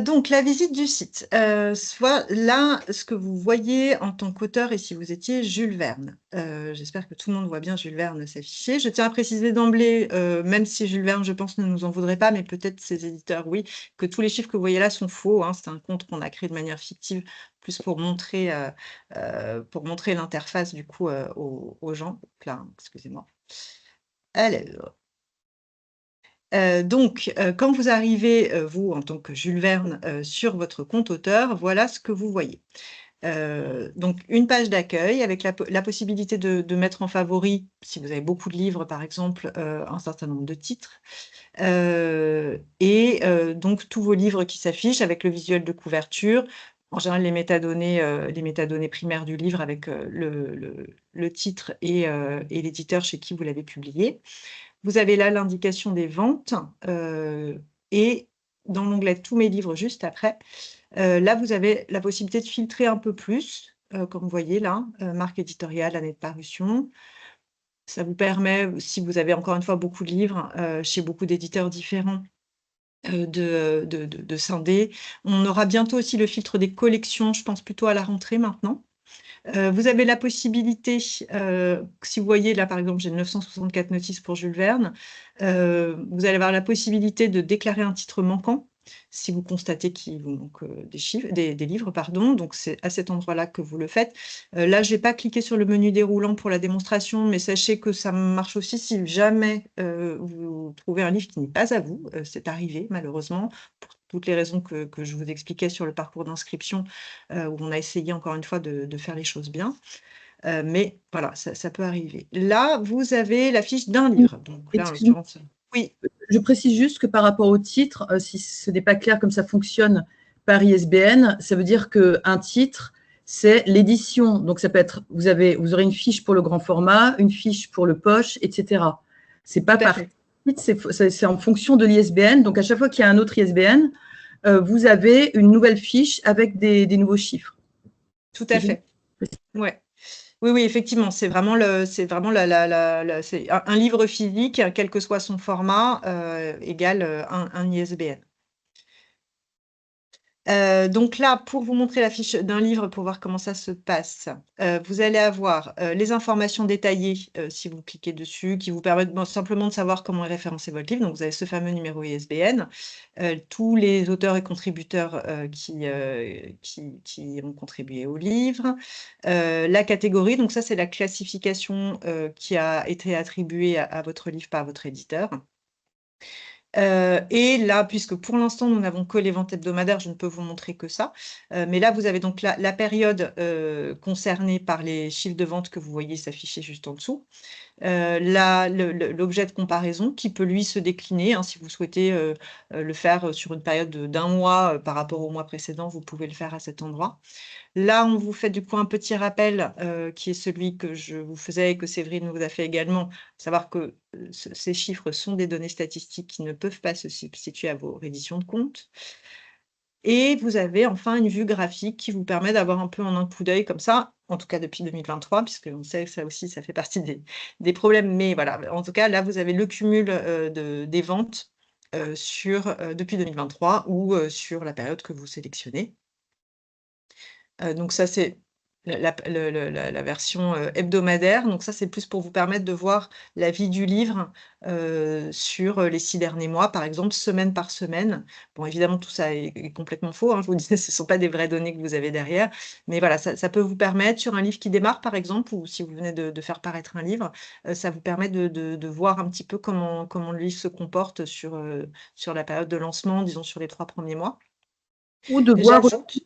Donc la visite du site, soit là, ce que vous voyez en tant qu'auteur et si vous étiez Jules Verne. J'espère que tout le monde voit bien Jules Verne s'afficher. Je tiens à préciser d'emblée, même si Jules Verne, je pense, ne nous en voudrait pas, mais peut-être ses éditeurs, oui, que tous les chiffres que vous voyez là sont faux, hein. C'est un compte qu'on a créé de manière fictive, plus pour montrer l'interface du coup aux gens. Donc là, excusez-moi. Alors. Donc, quand vous arrivez, vous, en tant que Jules Verne, sur votre compte auteur, voilà ce que vous voyez. Donc, une page d'accueil avec la possibilité de mettre en favori, si vous avez beaucoup de livres, par exemple, un certain nombre de titres. Donc, tous vos livres qui s'affichent avec le visuel de couverture. En général, les métadonnées primaires du livre avec le titre et l'éditeur chez qui vous l'avez publié. Vous avez là l'indication des ventes et dans l'onglet « Tous mes livres » juste après, là, vous avez la possibilité de filtrer un peu plus, comme vous voyez là, marque éditoriale, année de parution. Ça vous permet, si vous avez encore une fois beaucoup de livres chez beaucoup d'éditeurs différents, de scinder. On aura bientôt aussi le filtre des collections, je pense plutôt à la rentrée maintenant. Vous avez la possibilité, si vous voyez là par exemple, j'ai 964 notices pour Jules Verne, vous allez avoir la possibilité de déclarer un titre manquant, si vous constatez qu'il vous manque des livres, pardon. Donc c'est à cet endroit-là que vous le faites. Là, je n'ai pas cliqué sur le menu déroulant pour la démonstration, mais sachez que ça marche aussi si jamais vous trouvez un livre qui n'est pas à vous. C'est arrivé malheureusement, pour toutes les raisons que je vous expliquais sur le parcours d'inscription, où on a essayé encore une fois de faire les choses bien. Mais voilà, ça peut arriver. Là, vous avez la fiche d'un livre. Donc là, en l'occurrence, oui. Je précise juste que par rapport au titre, si ce n'est pas clair comme ça fonctionne par ISBN, ça veut dire qu'un titre, c'est l'édition. Donc ça peut être, vous aurez une fiche pour le grand format, une fiche pour le poche, etc. C'est pas par titre, c'est en fonction de l'ISBN. Donc à chaque fois qu'il y a un autre ISBN, vous avez une nouvelle fiche avec des nouveaux chiffres. Tout à fait. Ouais. Oui, oui, effectivement, c'est vraiment c'est un livre physique, quel que soit son format, égale un ISBN. Donc là, pour vous montrer la fiche d'un livre, pour voir comment ça se passe, vous allez avoir, les informations détaillées, si vous cliquez dessus, qui vous permettent, simplement de savoir comment est référencé votre livre. Donc vous avez ce fameux numéro ISBN, tous les auteurs et contributeurs, qui ont contribué au livre, la catégorie, donc ça, c'est la classification, qui a été attribuée à votre livre par votre éditeur. Et là, puisque pour l'instant, nous n'avons que les ventes hebdomadaires, je ne peux vous montrer que ça. Mais là, vous avez donc la période concernée par les chiffres de vente que vous voyez s'afficher juste en dessous. L'objet de comparaison qui peut, lui, se décliner, hein, si vous souhaitez le faire sur une période d'1 mois par rapport au mois précédent, vous pouvez le faire à cet endroit. Là, on vous fait du coup un petit rappel qui est celui que je vous faisais et que Séverine vous a fait également, savoir que ces chiffres sont des données statistiques qui ne peuvent pas se substituer à vos redditions de comptes. Et vous avez enfin une vue graphique qui vous permet d'avoir un peu en un coup d'œil comme ça, en tout cas depuis 2023, puisqu'on sait que ça aussi, ça fait partie des problèmes. Mais voilà, en tout cas, là, vous avez le cumul des ventes depuis 2023 ou sur la période que vous sélectionnez. Donc ça, c'est la version, hebdomadaire. Donc ça, c'est plus pour vous permettre de voir la vie du livre, sur, les 6 derniers mois, par exemple, semaine par semaine. Bon, évidemment, tout ça est complètement faux, hein. Je vous le disais, ce ne sont pas des vraies données que vous avez derrière. Mais voilà, ça peut vous permettre, sur un livre qui démarre, par exemple, ou si vous venez de faire paraître un livre, ça vous permet de voir un petit peu comment le livre se comporte sur la période de lancement, disons sur les 3 premiers mois. Ou de voir J'ajoute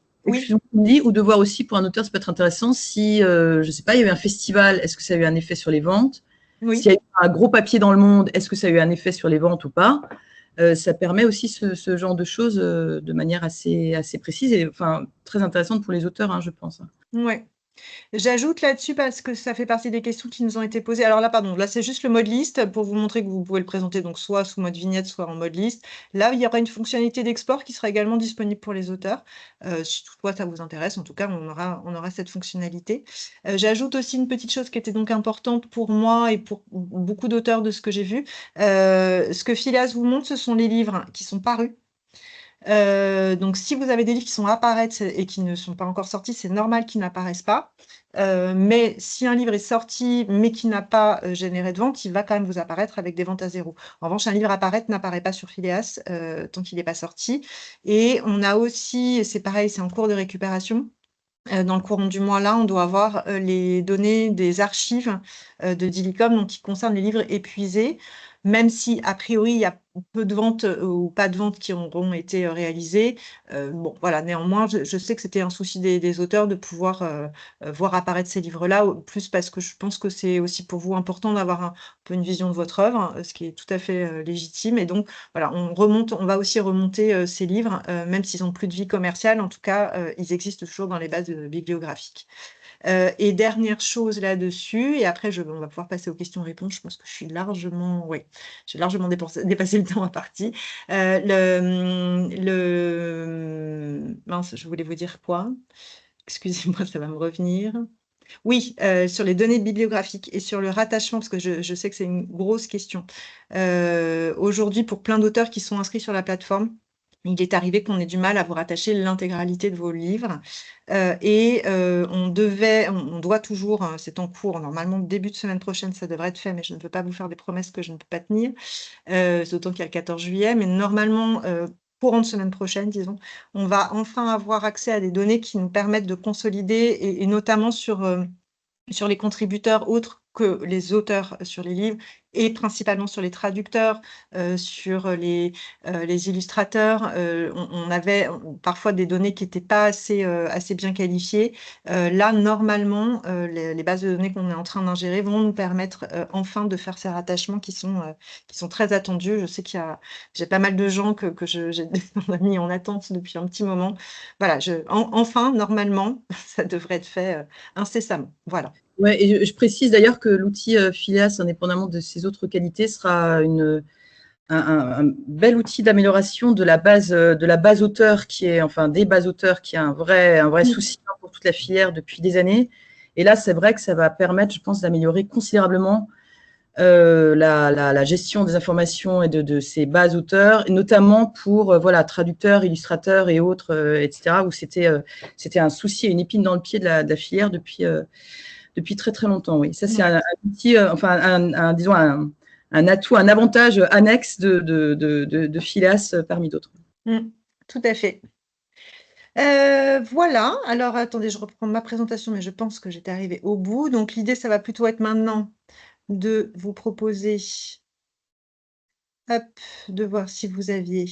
oui. Ou de voir aussi, pour un auteur, ça peut être intéressant, si, je ne sais pas, il y a eu un festival, est-ce que ça a eu un effet sur les ventes? Oui. S'il y a eu un gros papier dans le monde, est-ce que ça a eu un effet sur les ventes ou pas? Ça permet aussi ce genre de choses de manière assez précise et enfin, très intéressante pour les auteurs, hein, je pense. Ouais. J'ajoute là-dessus parce que ça fait partie des questions qui nous ont été posées. Alors là, pardon, là, c'est juste le mode liste pour vous montrer que vous pouvez le présenter donc soit sous mode vignette, soit en mode liste. Là, il y aura une fonctionnalité d'export qui sera également disponible pour les auteurs. Si toutefois ça vous intéresse, en tout cas, on aura cette fonctionnalité. J'ajoute aussi une petite chose qui était donc importante pour moi et pour beaucoup d'auteurs de ce que j'ai vu. Ce que Phileas vous montre, ce sont les livres qui sont parus. Donc si vous avez des livres qui sont à apparaître et qui ne sont pas encore sortis, c'est normal qu'ils n'apparaissent pas. Mais si un livre est sorti, mais qui n'a pas généré de vente, il va quand même vous apparaître avec des ventes à 0. En revanche, un livre apparaître n'apparaît pas sur Phileas tant qu'il n'est pas sorti. Et on a aussi, c'est pareil, c'est en cours de récupération. Dans le courant du mois, là, on doit avoir les données des archives de Dilicom, donc qui concernent les livres épuisés, même si, a priori, il y a peu de ventes ou pas de ventes qui auront été réalisées. Bon, voilà, néanmoins, je sais que c'était un souci des auteurs de pouvoir voir apparaître ces livres-là, plus parce que je pense que c'est aussi pour vous important d'avoir un peu une vision de votre œuvre, ce qui est tout à fait légitime. Et donc, voilà, on va aussi remonter ces livres, même s'ils n'ont plus de vie commerciale, en tout cas, ils existent toujours dans les bases bibliographiques. Et dernière chose là-dessus, et après on va pouvoir passer aux questions-réponses. Je pense que j'ai largement dépassé le temps à partie. Mince, je voulais vous dire quoi? Excusez-moi, ça va me revenir. Oui, sur les données bibliographiques et sur le rattachement, parce que je sais que c'est une grosse question. Aujourd'hui, pour plein d'auteurs qui sont inscrits sur la plateforme, il est arrivé qu'on ait du mal à vous rattacher l'intégralité de vos livres. On doit toujours, hein, c'est en cours, normalement, début de semaine prochaine, ça devrait être fait, mais je ne peux pas vous faire des promesses que je ne peux pas tenir, d'autant qu'il y a le 14 juillet. Mais normalement, courant de semaine prochaine, disons, on va enfin avoir accès à des données qui nous permettent de consolider, et notamment sur les contributeurs autres que les auteurs sur les livres, et principalement sur les traducteurs, sur les illustrateurs. On avait parfois des données qui n'étaient pas assez bien qualifiées. Là, normalement, les bases de données qu'on est en train d'ingérer vont nous permettre enfin de faire ces rattachements qui sont très attendus. Je sais j'ai pas mal de gens que j'ai mis en attente depuis un petit moment. Voilà, enfin, normalement, ça devrait être fait incessamment. Voilà. Ouais, et je précise d'ailleurs que l'outil Phileas, indépendamment de ses autres qualités, sera un bel outil d'amélioration de la base auteur, qui est, enfin, des bases auteurs, qui est un vrai souci pour toute la filière depuis des années. Et là, c'est vrai que ça va permettre, je pense, d'améliorer considérablement la gestion des informations et de ces bases auteurs, et notamment pour voilà, traducteurs, illustrateurs et autres, etc., où c'était un souci, une épine dans le pied de la filière depuis très, très longtemps. Oui. Ça, c'est un outil, enfin, disons, un atout, un avantage annexe de Phileas parmi d'autres. Tout à fait. Voilà, alors attendez, je reprends ma présentation, mais je pense que j'étais arrivée au bout. Donc l'idée, ça va plutôt être maintenant de vous proposer, hop, de voir si vous aviez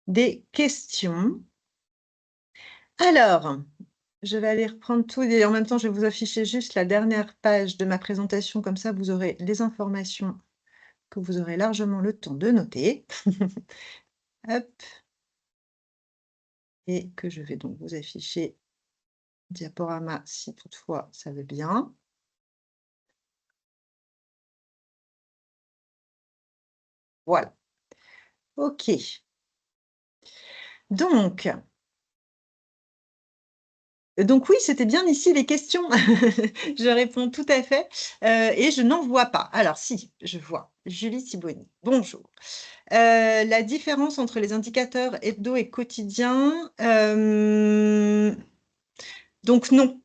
des questions. Alors, je vais aller reprendre tout et en même temps, je vais vous afficher juste la dernière page de ma présentation, comme ça vous aurez les informations que vous aurez largement le temps de noter. Hop. Et que je vais donc vous afficher diaporama si toutefois ça veut bien. Voilà. OK. Donc oui, c'était bien ici les questions. Je réponds tout à fait, et je n'en vois pas. Alors si, je vois. Julie Thibony, bonjour. La différence entre les indicateurs hebdo et quotidiens, donc non,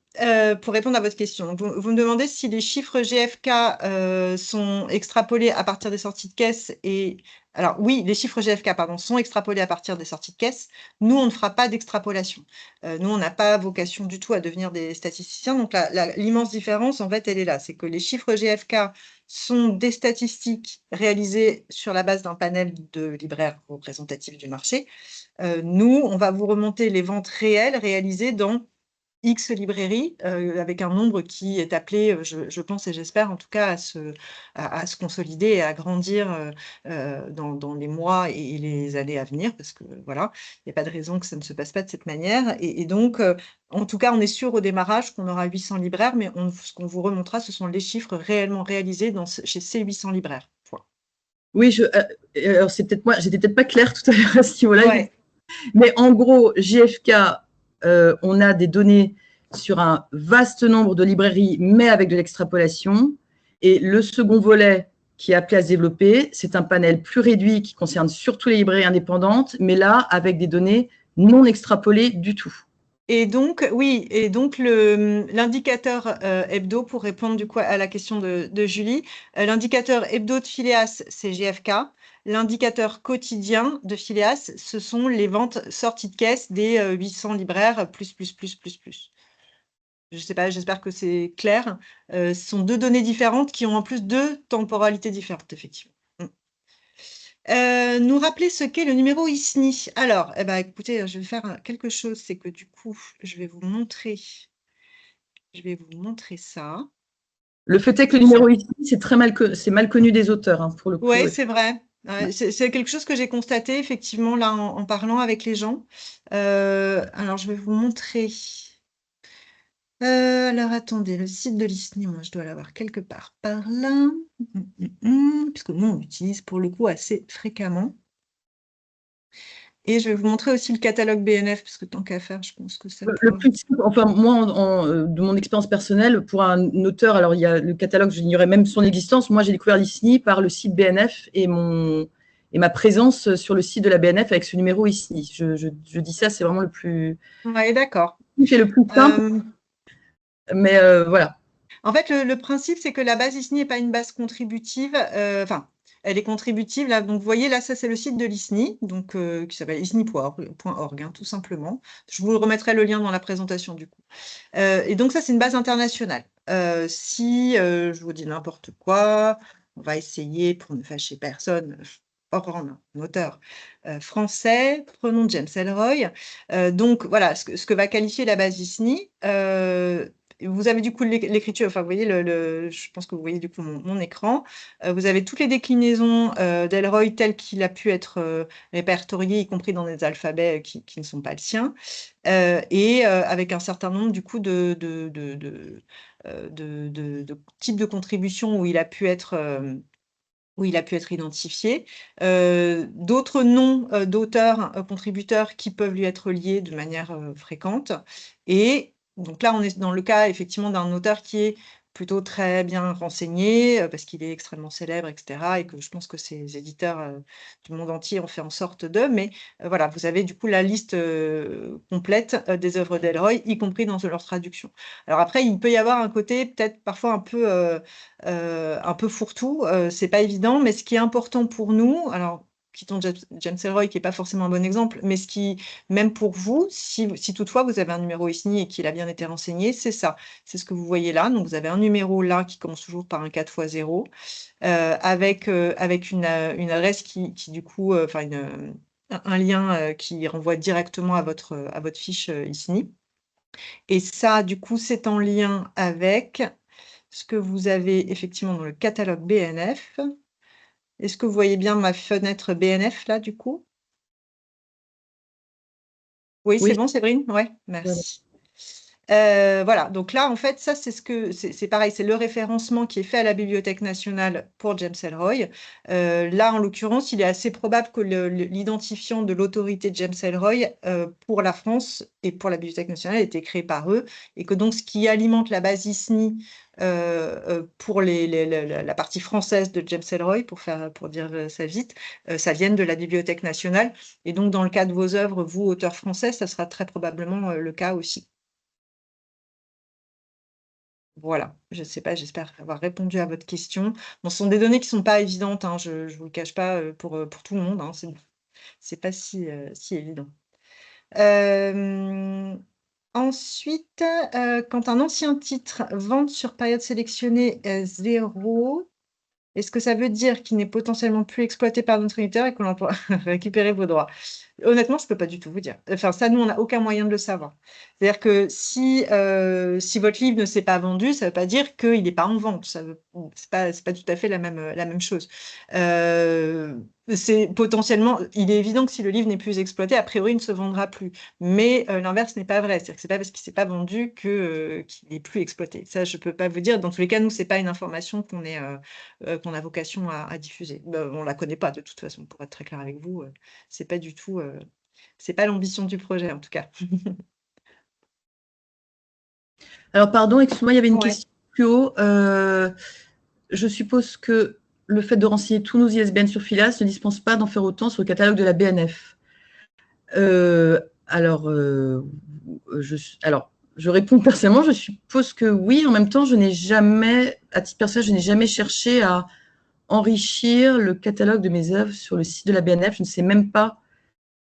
pour répondre à votre question. Vous me demandez si les chiffres GfK sont extrapolés à partir des sorties de caisse et alors oui, les chiffres GfK, pardon, sont extrapolés à partir des sorties de caisse. Nous, on ne fera pas d'extrapolation. Nous, on n'a pas vocation du tout à devenir des statisticiens. Donc l'immense différence, en fait, elle est là. C'est que les chiffres GfK sont des statistiques réalisées sur la base d'un panel de libraires représentatifs du marché. Nous, on va vous remonter les ventes réelles réalisées dans X librairies, avec un nombre qui est appelé, je pense et j'espère en tout cas à se consolider et à grandir dans les mois et les années à venir, parce que voilà, il n'y a pas de raison que ça ne se passe pas de cette manière. Et donc, en tout cas, on est sûr au démarrage qu'on aura 800 libraires, mais ce qu'on vous remontera, ce sont les chiffres réellement réalisés chez ces 800 libraires. Point. Oui, alors c'est peut-être moi, j'étais peut-être pas claire tout à l'heure à ce niveau-là. Ouais. Mais en gros, JFK, on a des données sur un vaste nombre de librairies, mais avec de l'extrapolation. Et le second volet qui est appelé à se développer, c'est un panel plus réduit qui concerne surtout les librairies indépendantes, mais là, avec des données non extrapolées du tout. Et donc, oui, et donc l'indicateur hebdo, pour répondre du coup à la question de Julie, l'indicateur hebdo de Phileas, c'est GfK. L'indicateur quotidien de Phileas, ce sont les ventes sorties de caisse des 800 libraires, plus. Je ne sais pas, j'espère que c'est clair. Ce sont deux données différentes qui ont en plus deux temporalités différentes, effectivement. Nous rappeler ce qu'est le numéro ISNI. Alors, eh ben, écoutez, je vais faire quelque chose, c'est que du coup, je vais vous montrer ça. Le fait est que le numéro ISNI, c'est mal connu des auteurs, hein, pour le coup. Oui, c'est vrai. C'est quelque chose que j'ai constaté, effectivement, là, en parlant avec les gens. Alors, je vais vous montrer. Alors, attendez, le site de l'ISNI, moi, je dois l'avoir quelque part par là. Puisque nous, on l'utilise pour le coup assez fréquemment. Et je vais vous montrer aussi le catalogue BNF, parce que tant qu'à faire, je pense que ça Le plus simple, enfin, moi, de mon expérience personnelle, pour un auteur, alors il y a le catalogue, j'ignorais même son existence. Moi, j'ai découvert l'ISNI par le site BNF et ma présence sur le site de la BNF avec ce numéro ISNI. Je dis ça, c'est vraiment le plus. Oui, d'accord. C'est le plus simple. Mais voilà. En fait, le principe, c'est que la base ISNI n'est pas une base contributive. Enfin, elle est contributive. Là, donc, vous voyez, là, ça, c'est le site de l'ISNI, donc, qui s'appelle isni.org, hein, tout simplement. Je vous remettrai le lien dans la présentation, du coup. Et donc, ça, c'est une base internationale. Si je vous dis n'importe quoi, on va essayer, pour ne fâcher personne, un auteur français, prenons James Ellroy. Donc, voilà, ce que va qualifier la base ISNI. Vous avez du coup l'écriture, enfin, vous voyez, je pense que vous voyez du coup mon écran. Vous avez toutes les déclinaisons d'Ellroy telles qu'il a pu être répertorié, y compris dans des alphabets qui ne sont pas le sien, et avec un certain nombre du coup de types de contributions où il a pu être identifié, d'autres noms d'auteurs, contributeurs qui peuvent lui être liés de manière fréquente, et Donc là, on est dans le cas effectivement d'un auteur qui est plutôt très bien renseigné, parce qu'il est extrêmement célèbre, etc., et que je pense que ces éditeurs du monde entier ont fait en sorte d'eux. Mais voilà, vous avez du coup la liste complète des œuvres d'Elroy, y compris dans leur traduction. Alors après, il peut y avoir un côté peut-être parfois un peu fourre-tout, c'est pas évident, mais ce qui est important pour nous, alors quittons James Ellroy, qui n'est pas forcément un bon exemple, mais ce qui, même pour vous, si toutefois vous avez un numéro ISNI et qu'il a bien été renseigné, c'est ça. C'est ce que vous voyez là. Donc, vous avez un numéro là qui commence toujours par un 4x0, avec une adresse qui du coup, enfin, un lien qui renvoie directement à votre fiche ISNI. Et ça, du coup, c'est en lien avec ce que vous avez effectivement dans le catalogue BNF. Est-ce que vous voyez bien ma fenêtre BNF là, du coup? Oui, c'est Oui, bon, Séverine? Ouais, voilà. merci. Voilà, donc là, en fait, ça, c'est pareil, c'est le référencement qui est fait à la Bibliothèque nationale pour James Ellroy. Là, en l'occurrence, il est assez probable que l'identifiant de l'autorité de James Ellroy pour la France et pour la Bibliothèque nationale ait été créé par eux, et que donc ce qui alimente la base ISNI pour la partie française de James Ellroy, pour dire ça vite, ça vienne de la Bibliothèque nationale. Et donc, dans le cas de vos œuvres, vous, auteurs français, ça sera très probablement le cas aussi. Voilà, je ne sais pas, j'espère avoir répondu à votre question. Bon, ce sont des données qui ne sont pas évidentes, hein, je ne vous le cache pas pour tout le monde, hein, c'est pas si évident. Ensuite, quand un ancien titre vente sur période sélectionnée 0, est-ce que ça veut dire qu'il n'est potentiellement plus exploité par notre éditeur et qu'on pourra récupérer vos droits? Honnêtement, je ne peux pas du tout vous dire. Enfin, ça, nous, on n'a aucun moyen de le savoir. C'est-à-dire que si votre livre ne s'est pas vendu, ça ne veut pas dire qu'il n'est pas en vente. Ce n'est pas tout à fait la même chose. C'est potentiellement, il est évident que si le livre n'est plus exploité, a priori, il ne se vendra plus. Mais l'inverse n'est pas vrai. C'est-à-dire que ce n'est pas parce qu'il ne s'est pas vendu qu'il n'est plus exploité. Ça, je ne peux pas vous dire. Dans tous les cas, nous, ce n'est pas une information qu'on qu'on a vocation à diffuser. On ne la connaît pas, de toute façon, pour être très clair avec vous. C'est pas du tout, c'est pas l'ambition du projet, en tout cas. Alors, pardon, excuse-moi, il y avait une Ouais. question plus haut. Je suppose que le fait de renseigner tous nos ISBN sur Filas ne dispense pas d'en faire autant sur le catalogue de la BNF. Alors, je réponds personnellement, je suppose que oui. En même temps, je n'ai jamais, à titre personnel, je n'ai jamais cherché à enrichir le catalogue de mes œuvres sur le site de la BNF. Je ne sais même pas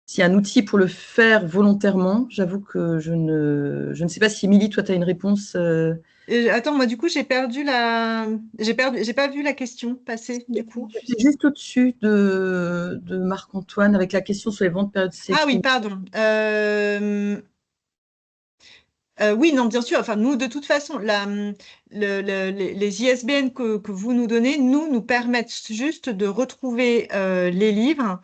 s'il y a un outil pour le faire volontairement. J'avoue que je ne sais pas si, Émilie, toi, tu as une réponse. Attends, moi, du coup, j'ai pas vu la question passer, du coup. C'est juste au-dessus de Marc-Antoine avec la question sur les ventes période Ah oui, sélectionnée. pardon. Oui, non, bien sûr. Enfin, nous, de toute façon, les ISBN que vous nous donnez, nous permettent juste de retrouver les livres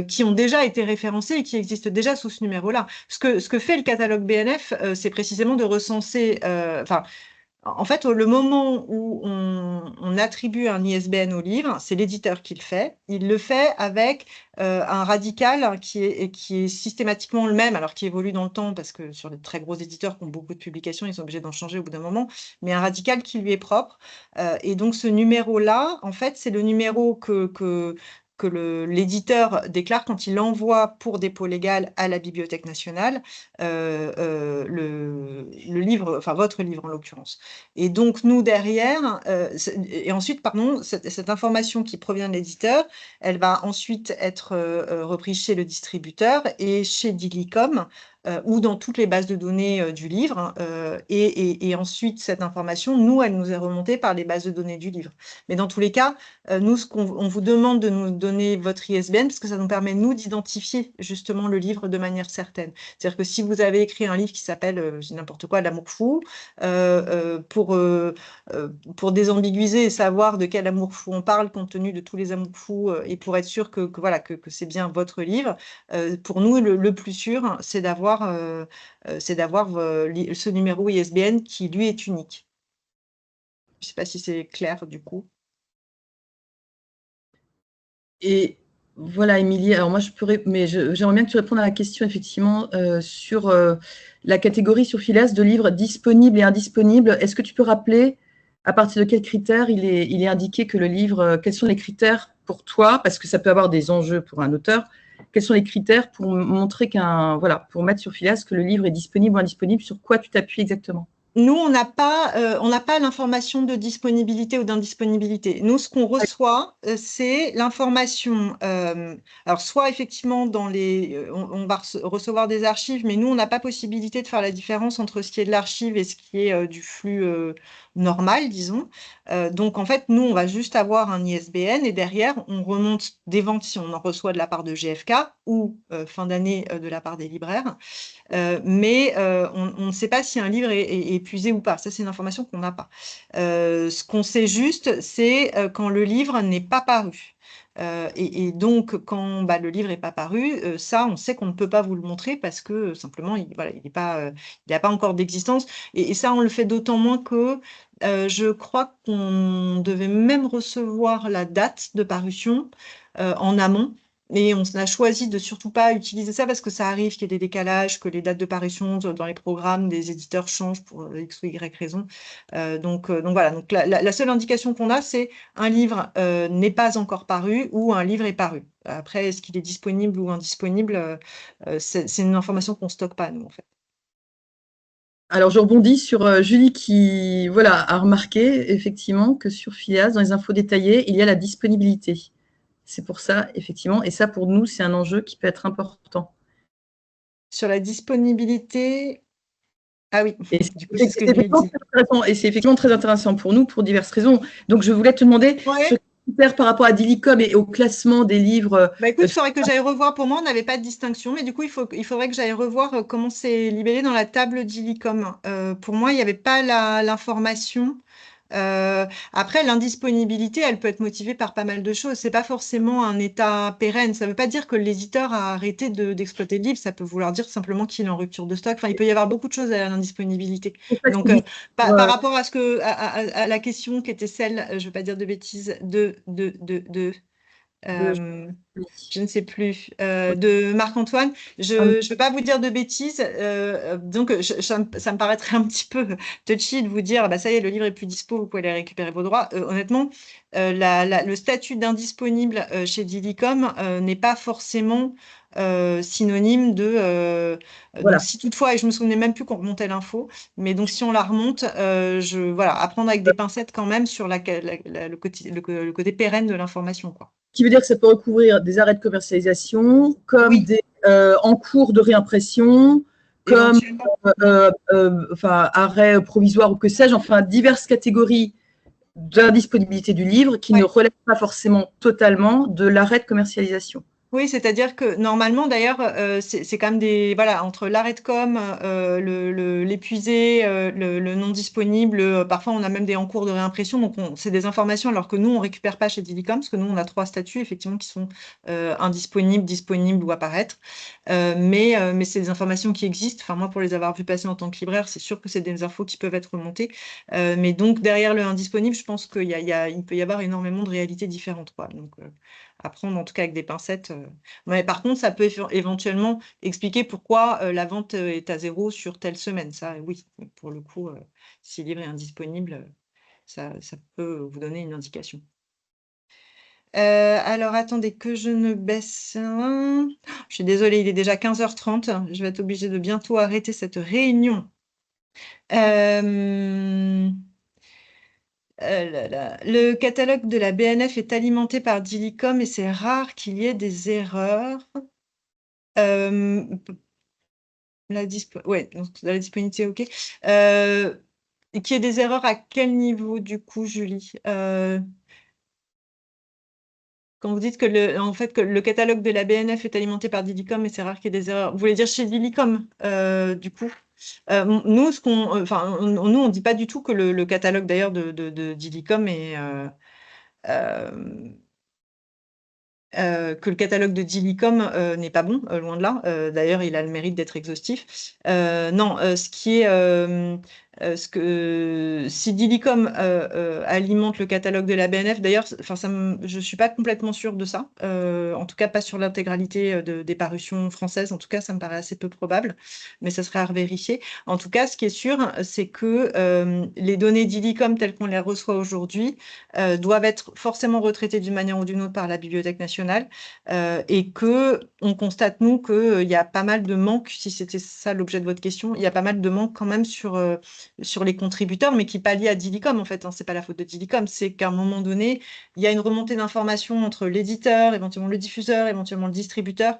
qui ont déjà été référencés et qui existent déjà sous ce numéro-là. Ce que fait le catalogue BNF, c'est précisément de recenser. Enfin, en fait, le moment où on attribue un ISBN au livre, c'est l'éditeur qui le fait. Il le fait avec un radical qui est systématiquement le même, alors qui évolue dans le temps, parce que sur les très gros éditeurs qui ont beaucoup de publications, ils sont obligés d'en changer au bout d'un moment, mais un radical qui lui est propre. Et donc, ce numéro-là, en fait, c'est le numéro que l'éditeur déclare quand il envoie pour dépôt légal à la Bibliothèque nationale le livre, enfin votre livre en l'occurrence. Et donc, nous, derrière, et ensuite, pardon, cette information qui provient de l'éditeur, elle va ensuite être reprise chez le distributeur et chez Dilicom, ou dans toutes les bases de données du livre, hein, et ensuite, cette information, nous, elle nous est remontée par les bases de données du livre. Mais dans tous les cas, nous, on vous demande de nous donner votre ISBN parce que ça nous permet, nous, d'identifier justement le livre de manière certaine. C'est-à-dire que si vous avez écrit un livre qui s'appelle, je dis n'importe quoi, L'amour fou, pour désambiguiser et savoir de quel amour fou on parle compte tenu de tous les amours fous et pour être sûr que voilà, que c'est bien votre livre, pour nous, le plus sûr, c'est d'avoir ce numéro ISBN qui, lui, est unique. Je ne sais pas si c'est clair, du coup. Et voilà, Émilie. Alors moi, mais j'aimerais bien que tu répondes à la question, effectivement, sur la catégorie sur Phileas de livres disponibles et indisponibles. Est-ce que tu peux rappeler à partir de quels critères il est indiqué que le livre, quels sont les critères pour toi, parce que ça peut avoir des enjeux pour un auteur, quels sont les critères pour montrer voilà, pour mettre sur Phileas que le livre est disponible ou indisponible, sur quoi tu t'appuies exactement? Nous, on n'a pas l'information de disponibilité ou d'indisponibilité. Nous, ce qu'on reçoit, c'est l'information. Alors, soit effectivement, on va recevoir des archives, mais nous, on n'a pas possibilité de faire la différence entre ce qui est de l'archive et ce qui est du flux normal, disons. Donc, en fait, nous, on va juste avoir un ISBN et derrière, on remonte des ventes si on en reçoit de la part de GFK ou fin d'année de la part des libraires. Mais on ne sait pas si un livre est épuisé ou pas. Ça, c'est une information qu'on n'a pas. Ce qu'on sait juste, c'est quand le livre n'est pas paru. Et donc, quand le livre n'est pas paru, ça, on sait qu'on ne peut pas vous le montrer parce que simplement, il n'a pas encore d'existence. Et ça, on le fait d'autant moins que je crois qu'on devait même recevoir la date de parution en amont. Et on a choisi de surtout pas utiliser ça parce que ça arrive qu'il y ait des décalages, que les dates de parution dans les programmes des éditeurs changent pour X ou Y raison. Donc voilà, donc la seule indication qu'on a, c'est un livre n'est pas encore paru ou un livre est paru. Après, est-ce qu'il est disponible ou indisponible c'est une information qu'on stocke pas, nous, en fait. Alors, je rebondis sur Julie qui voilà, a remarqué effectivement que sur Phileas, dans les infos détaillées, il y a la disponibilité. C'est pour ça, effectivement, et ça pour nous, c'est un enjeu qui peut être important. Sur la disponibilité, ah oui, Et du coup, c'est ce que je lui dis. et c'est effectivement très intéressant pour nous pour diverses raisons. Donc, je voulais te demander sur Ouais. les critères par rapport à Dilicom et au classement des livres. Écoute, il faudrait que j'aille revoir. Pour moi, on n'avait pas de distinction, mais du coup, il faudrait que j'aille revoir comment c'est libellé dans la table d'Illicom. Pour moi, il n'y avait pas l'information. Après, l'indisponibilité, elle peut être motivée par pas mal de choses. C'est pas forcément un état pérenne. Ça ne veut pas dire que l'éditeur a arrêté d'exploiter le livre. Ça peut vouloir dire simplement qu'il est en rupture de stock. Enfin, il peut y avoir beaucoup de choses à l'indisponibilité. Donc, par rapport à à la question qui était celle, je ne veux pas dire de bêtises, je ne sais plus, de Marc-Antoine. Je ne veux pas vous dire de bêtises, donc ça me paraîtrait un petit peu touchy de vous dire, bah, ça y est, le livre est plus dispo, vous pouvez aller récupérer vos droits. Honnêtement, le statut d'indisponible chez Dilicom n'est pas forcément synonyme de... Voilà. donc si toutefois, et je me souvenais même plus qu'on remontait l'info, mais donc si on la remonte, voilà, apprendre avec des pincettes quand même sur le côté pérenne de l'information, quoi. Qui veut dire que ça peut recouvrir des arrêts de commercialisation, comme Oui. des en cours de réimpression, comme arrêt provisoire ou que sais-je, enfin diverses catégories d'indisponibilité du livre qui ne relèvent pas forcément totalement de l'arrêt de commercialisation. Oui, c'est-à-dire que normalement, d'ailleurs, c'est quand même voilà, entre l'arrêt de com, l'épuisé, le non disponible, parfois on a même des en cours de réimpression, donc c'est des informations alors que nous, on récupère pas chez Dilicom, parce que nous, on a 3 statuts, effectivement, qui sont indisponibles, disponibles ou apparaître. Mais c'est des informations qui existent. Enfin, moi, pour les avoir vues passer en tant que libraire, c'est sûr que c'est des infos qui peuvent être remontées. Mais donc, derrière le indisponible, je pense qu'il peut y avoir énormément de réalités différentes, quoi. Donc, à prendre en tout cas avec des pincettes. Mais par contre, ça peut éventuellement expliquer pourquoi la vente est à 0 sur telle semaine. Ça, oui, pour le coup, si le livre est indisponible, ça peut vous donner une indication. Alors, attendez que je ne baisse. Je suis désolée, il est déjà 15h30. Je vais être obligée de bientôt arrêter cette réunion. Le catalogue de la BNF est alimenté par Dilicom et c'est rare qu'il y ait des erreurs. Ouais, donc la disponibilité, ok. Qu'il y ait des erreurs à quel niveau, du coup, Julie? Quand vous dites que en fait, que le catalogue de la BNF est alimenté par Dilicom et c'est rare qu'il y ait des erreurs, vous voulez dire chez Dilicom, du coup? Nous, nous, on dit pas du tout que le catalogue d'ailleurs de Dilicom est que le catalogue de Dilicom n'est pas bon, loin de là. D'ailleurs, il a le mérite d'être exhaustif. Non, ce qui est Si Dilicom alimente le catalogue de la BNF, d'ailleurs, enfin, je suis pas complètement sûre de ça. En tout cas, pas sur l'intégralité des parutions françaises. En tout cas, ça me paraît assez peu probable, mais ça serait à revérifier. En tout cas, ce qui est sûr, c'est que les données Dilicom telles qu'on les reçoit aujourd'hui doivent être forcément retraitées d'une manière ou d'une autre par la Bibliothèque nationale et que on constate, nous, qu'il y a pas mal de manques, si c'était ça l'objet de votre question, il y a pas mal de manques quand même sur les contributeurs, mais qui pallient à Dilicom, en fait. Hein, c'est pas la faute de Dilicom, c'est qu'à un moment donné, il y a une remontée d'informations entre l'éditeur, éventuellement le diffuseur, éventuellement le distributeur,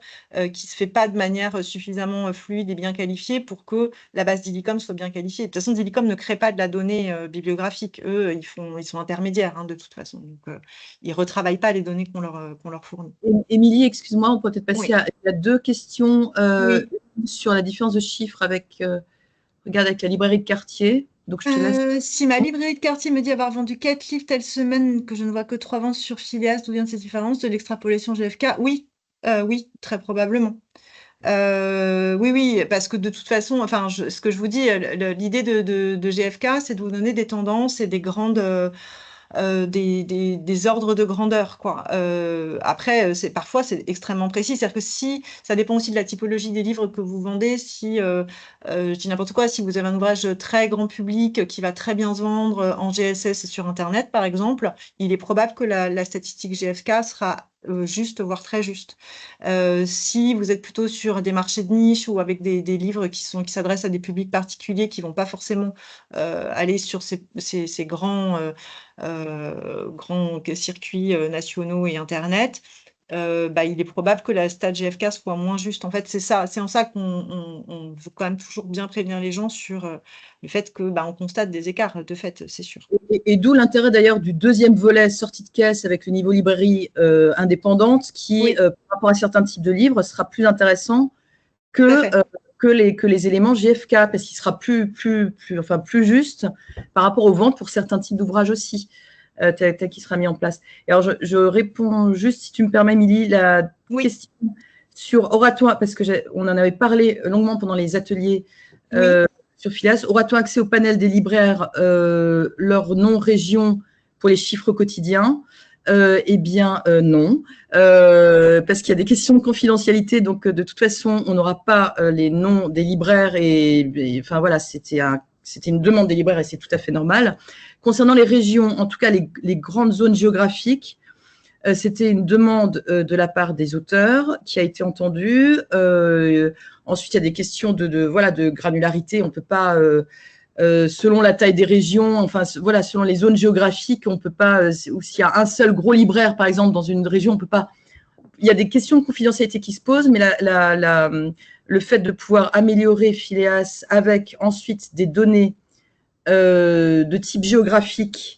qui se fait pas de manière suffisamment fluide et bien qualifiée pour que la base Dilicom soit bien qualifiée. De toute façon, Dilicom ne crée pas de la donnée bibliographique. Eux, ils sont intermédiaires, hein, de toute façon. Donc, ils retravaillent pas les données qu'on leur fournit. Émilie, excuse-moi, on peut peut-être passer Oui. à deux questions Oui. sur la différence de chiffres avec, regarde, avec la librairie de quartier. Donc, je te laisse. Si ma librairie de quartier me dit avoir vendu 4 livres telle semaine, que je ne vois que 3 ventes sur Phileas, d'où vient cette différence de l'extrapolation GFK? Oui, oui, très probablement. Oui, oui, parce que de toute façon, enfin, ce que je vous dis, l'idée de GFK, c'est de vous donner des tendances et des grandes, des ordres de grandeur, quoi. Après, parfois, c'est extrêmement précis. C'est-à-dire que si, ça dépend aussi de la typologie des livres que vous vendez. Si, je dis n'importe quoi, si vous avez un ouvrage très grand public qui va très bien se vendre en GSS sur Internet, par exemple, il est probable que la statistique GFK sera juste, voire très juste. Si vous êtes plutôt sur des marchés de niche ou avec des livres qui s'adressent à des publics particuliers qui vont pas forcément aller sur ces grands circuits nationaux et Internet, il est probable que la stat GFK soit moins juste. En fait, c'est en ça qu'on veut quand même toujours bien prévenir les gens sur le fait que on constate des écarts, de fait, c'est sûr. Et d'où l'intérêt d'ailleurs du deuxième volet sortie de caisse avec le niveau librairie indépendante qui, Oui, par rapport à certains types de livres, sera plus intéressant tout à que, fait. que les éléments JFK, parce qu'il sera plus juste par rapport aux ventes pour certains types d'ouvrages aussi, tel qu'il sera mis en place. Et alors, je réponds juste, si tu me permets, Émilie, la Oui, question sur Oratoire, parce qu'on en avait parlé longuement pendant les ateliers oui. sur Phileas. Aura-t-on accès au panel des libraires, leur nom, région pour les chiffres quotidiens? Eh bien, non, parce qu'il y a des questions de confidentialité. Donc, de toute façon, on n'aura pas les noms des libraires. Enfin, voilà, c'était une demande des libraires et c'est tout à fait normal. Concernant les régions, en tout cas les grandes zones géographiques, c'était une demande de la part des auteurs qui a été entendue. Ensuite, il y a des questions de granularité. On ne peut pas, selon la taille des régions, enfin, voilà, selon les zones géographiques, on ne peut pas, ou s'il y a un seul gros libraire, par exemple, dans une région, on ne peut pas. Il y a des questions de confidentialité qui se posent, mais le fait de pouvoir améliorer Phileas avec ensuite des données de type géographique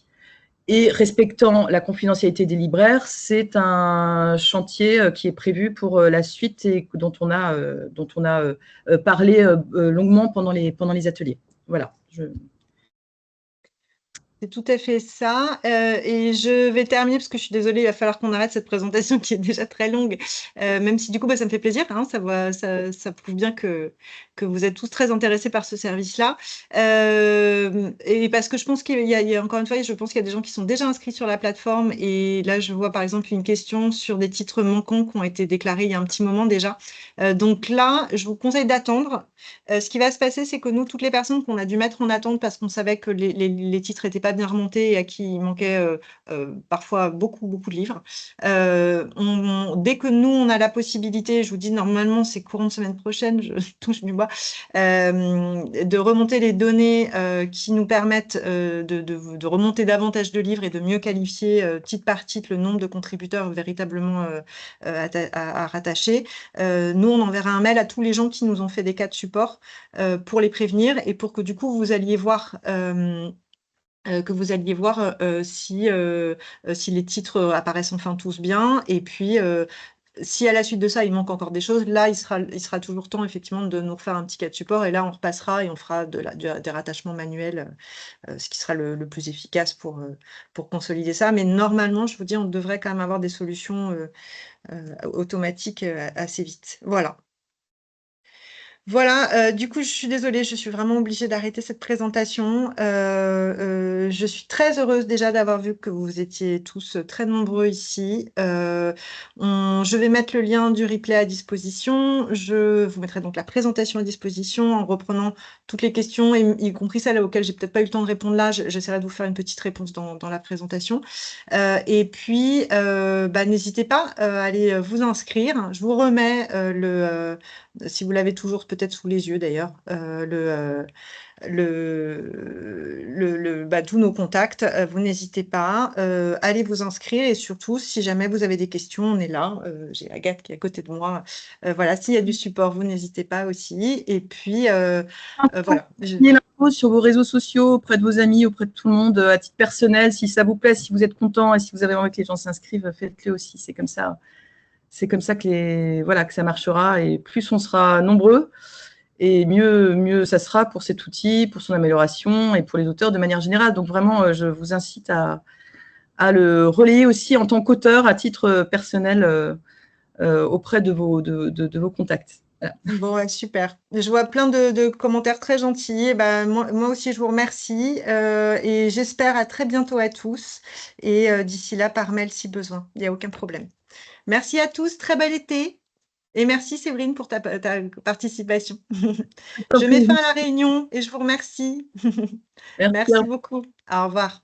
et respectant la confidentialité des libraires, c'est un chantier qui est prévu pour la suite et dont on a parlé longuement pendant les ateliers. Voilà. C'est tout à fait ça. Et je vais terminer parce que je suis désolée, il va falloir qu'on arrête cette présentation qui est déjà très longue. Même si du coup, ça me fait plaisir. Hein, ça prouve bien que vous êtes tous très intéressés par ce service-là. Et parce que je pense qu'il y a, encore une fois, je pense qu'il y a des gens qui sont déjà inscrits sur la plateforme. Et là, je vois par exemple une question sur des titres manquants qui ont été déclarés il y a un petit moment déjà. Donc là, je vous conseille d'attendre. Ce qui va se passer, c'est que nous, toutes les personnes qu'on a dû mettre en attente parce qu'on savait que les titres n'étaient pas bien remontés et à qui il manquait parfois beaucoup, beaucoup de livres, dès que nous, on a la possibilité, je vous dis normalement, c'est courant de semaine prochaine, je touche du bois, de remonter les données qui nous permettent de remonter davantage de livres et de mieux qualifier titre par titre le nombre de contributeurs véritablement à rattacher. Nous, on enverra un mail à tous les gens qui nous ont fait des cas de support pour les prévenir et pour que du coup, vous alliez voir si les titres apparaissent enfin tous bien. Et puis, si à la suite de ça, il manque encore des choses, là, il sera toujours temps, effectivement, de nous refaire un petit cas de support. Et là, on repassera et on fera des rattachements manuels, ce qui sera le plus efficace pour consolider ça. Mais normalement, je vous dis, on devrait quand même avoir des solutions automatiques assez vite. Voilà. Voilà, du coup, je suis désolée, je suis vraiment obligée d'arrêter cette présentation. Je suis très heureuse déjà d'avoir vu que vous étiez tous très nombreux ici. Je vais mettre le lien du replay à disposition. Je vous mettrai donc la présentation à disposition en reprenant toutes les questions, y compris celles auxquelles j'ai peut-être pas eu le temps de répondre là. J'essaierai de vous faire une petite réponse dans la présentation. Et puis, n'hésitez pas à aller vous inscrire. Je vous remets si vous l'avez toujours peut-être sous les yeux d'ailleurs, tous nos contacts. Vous n'hésitez pas, allez vous inscrire et surtout, si jamais vous avez des questions, on est là. J'ai Agathe qui est à côté de moi. Voilà, s'il y a du support, vous n'hésitez pas aussi. Et puis, voilà. L'info sur vos réseaux sociaux, auprès de vos amis, auprès de tout le monde, à titre personnel, si ça vous plaît, si vous êtes content et si vous avez envie que les gens s'inscrivent, faites-le aussi. C'est comme ça que ça marchera. Et plus on sera nombreux, et mieux ça sera pour cet outil, pour son amélioration et pour les auteurs de manière générale. Donc vraiment, je vous incite à le relayer aussi en tant qu'auteur à titre personnel auprès de vos contacts. Voilà. Bon, ouais, super. Je vois plein de commentaires très gentils. Et moi aussi, je vous remercie et j'espère à très bientôt à tous. Et d'ici là, par mail si besoin. Il n'y a aucun problème. Merci à tous. Très bel été. Et merci Séverine pour ta participation. Je mets fin à la réunion et je vous remercie. Merci. Merci beaucoup. Au revoir.